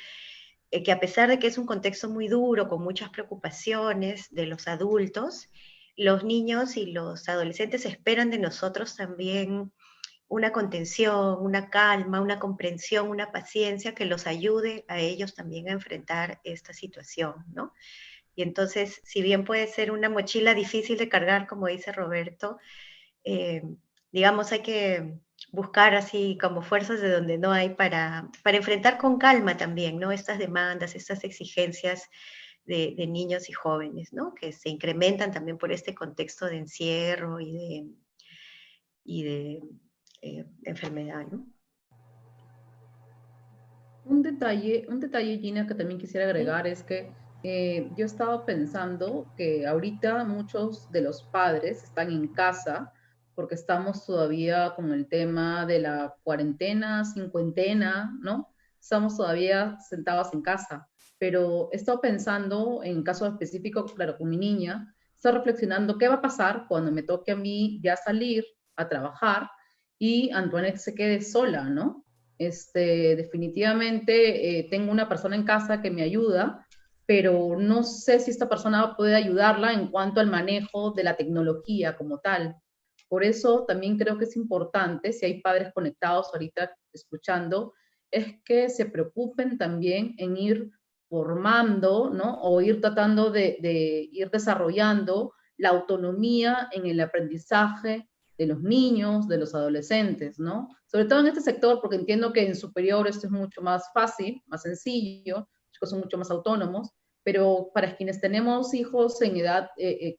que a pesar de que es un contexto muy duro, con muchas preocupaciones de los adultos, los niños y los adolescentes esperan de nosotros también una contención, una calma, una comprensión, una paciencia que los ayude a ellos también a enfrentar esta situación, ¿no? Y entonces, si bien puede ser una mochila difícil de cargar, como dice Roberto, eh, digamos, hay que buscar así como fuerzas de donde no hay para enfrentar con calma también, ¿no? Estas demandas, estas exigencias de niños y jóvenes, ¿no? Que se incrementan también por este contexto de encierro y de enfermedad, ¿no?
Un detalle, Gina, que también quisiera agregar es que yo estaba pensando que ahorita muchos de los padres están en casa porque estamos todavía con el tema de la cuarentena, cincuentena, ¿no? Estamos todavía sentados en casa. Pero he estado pensando, en caso específico, claro, con mi niña, estoy reflexionando qué va a pasar cuando me toque a mí ya salir a trabajar y Antoinette se quede sola, ¿no? Definitivamente tengo una persona en casa que me ayuda, pero no sé si esta persona puede ayudarla en cuanto al manejo de la tecnología como tal. Por eso también creo que es importante, si hay padres conectados ahorita escuchando, es que se preocupen también en ir formando, ¿no? O ir tratando de ir desarrollando la autonomía en el aprendizaje de los niños, de los adolescentes, ¿no? Sobre todo en este sector, porque entiendo que en superior esto es mucho más fácil, más sencillo, los chicos son mucho más autónomos, pero para quienes tenemos hijos en edad,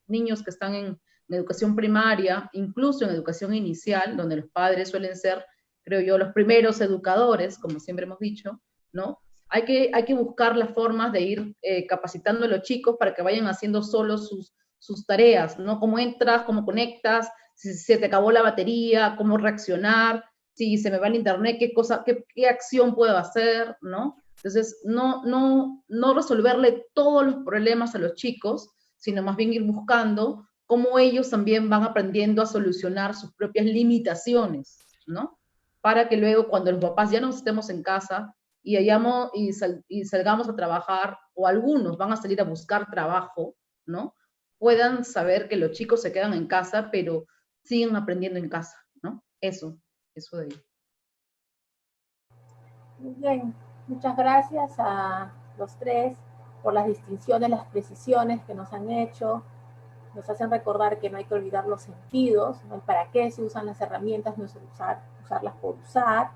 niños que están en educación primaria, incluso en educación inicial, donde los padres suelen ser creo yo, los primeros educadores, como siempre hemos dicho, ¿no? Hay que buscar las formas de ir capacitando a los chicos para que vayan haciendo solos sus tareas, ¿no? Cómo entras, cómo conectas, si se te acabó la batería, cómo reaccionar, si se me va el internet, qué acción puedo hacer, ¿no? Entonces, no resolverle todos los problemas a los chicos, sino más bien ir buscando cómo ellos también van aprendiendo a solucionar sus propias limitaciones, ¿no? Para que luego, cuando los papás ya no estemos en casa y salgamos a trabajar, o algunos van a salir a buscar trabajo, ¿no? Puedan saber que los chicos se quedan en casa, pero siguen aprendiendo en casa, ¿no? Eso de ahí.
Muy bien, muchas gracias a los tres por las distinciones, las precisiones que nos han hecho. Nos hacen recordar que no hay que olvidar los sentidos, ¿no? Para qué se usan las herramientas, no es usarlas por usar.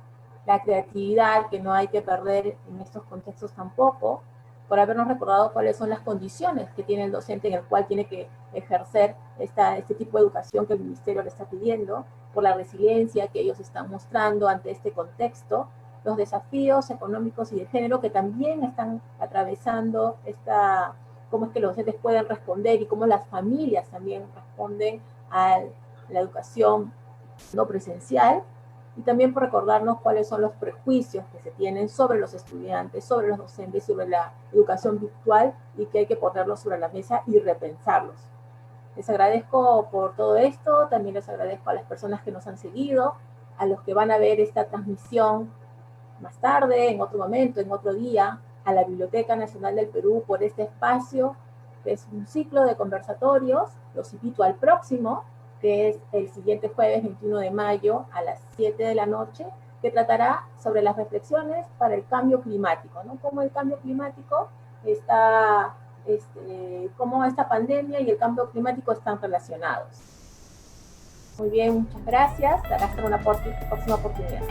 La creatividad, que no hay que perder en estos contextos tampoco, por habernos recordado cuáles son las condiciones que tiene el docente en el cual tiene que ejercer este tipo de educación que el Ministerio le está pidiendo, por la resiliencia que ellos están mostrando ante este contexto, los desafíos económicos y de género que también están atravesando cómo es que los docentes pueden responder y cómo las familias también responden a la educación no presencial, y también por recordarnos cuáles son los prejuicios que se tienen sobre los estudiantes, sobre los docentes, sobre la educación virtual, y que hay que ponerlos sobre la mesa y repensarlos. Les agradezco por todo esto, también les agradezco a las personas que nos han seguido, a los que van a ver esta transmisión más tarde, en otro momento, en otro día, a la Biblioteca Nacional del Perú por este espacio, que es un ciclo de conversatorios. Los invito al próximo, que es el siguiente jueves 21 de mayo a las 7 de la noche, que tratará sobre las reflexiones para el cambio climático, ¿no? Cómo el cambio climático está, cómo esta pandemia y el cambio climático están relacionados. Muy bien, muchas gracias. Hasta una próxima oportunidad.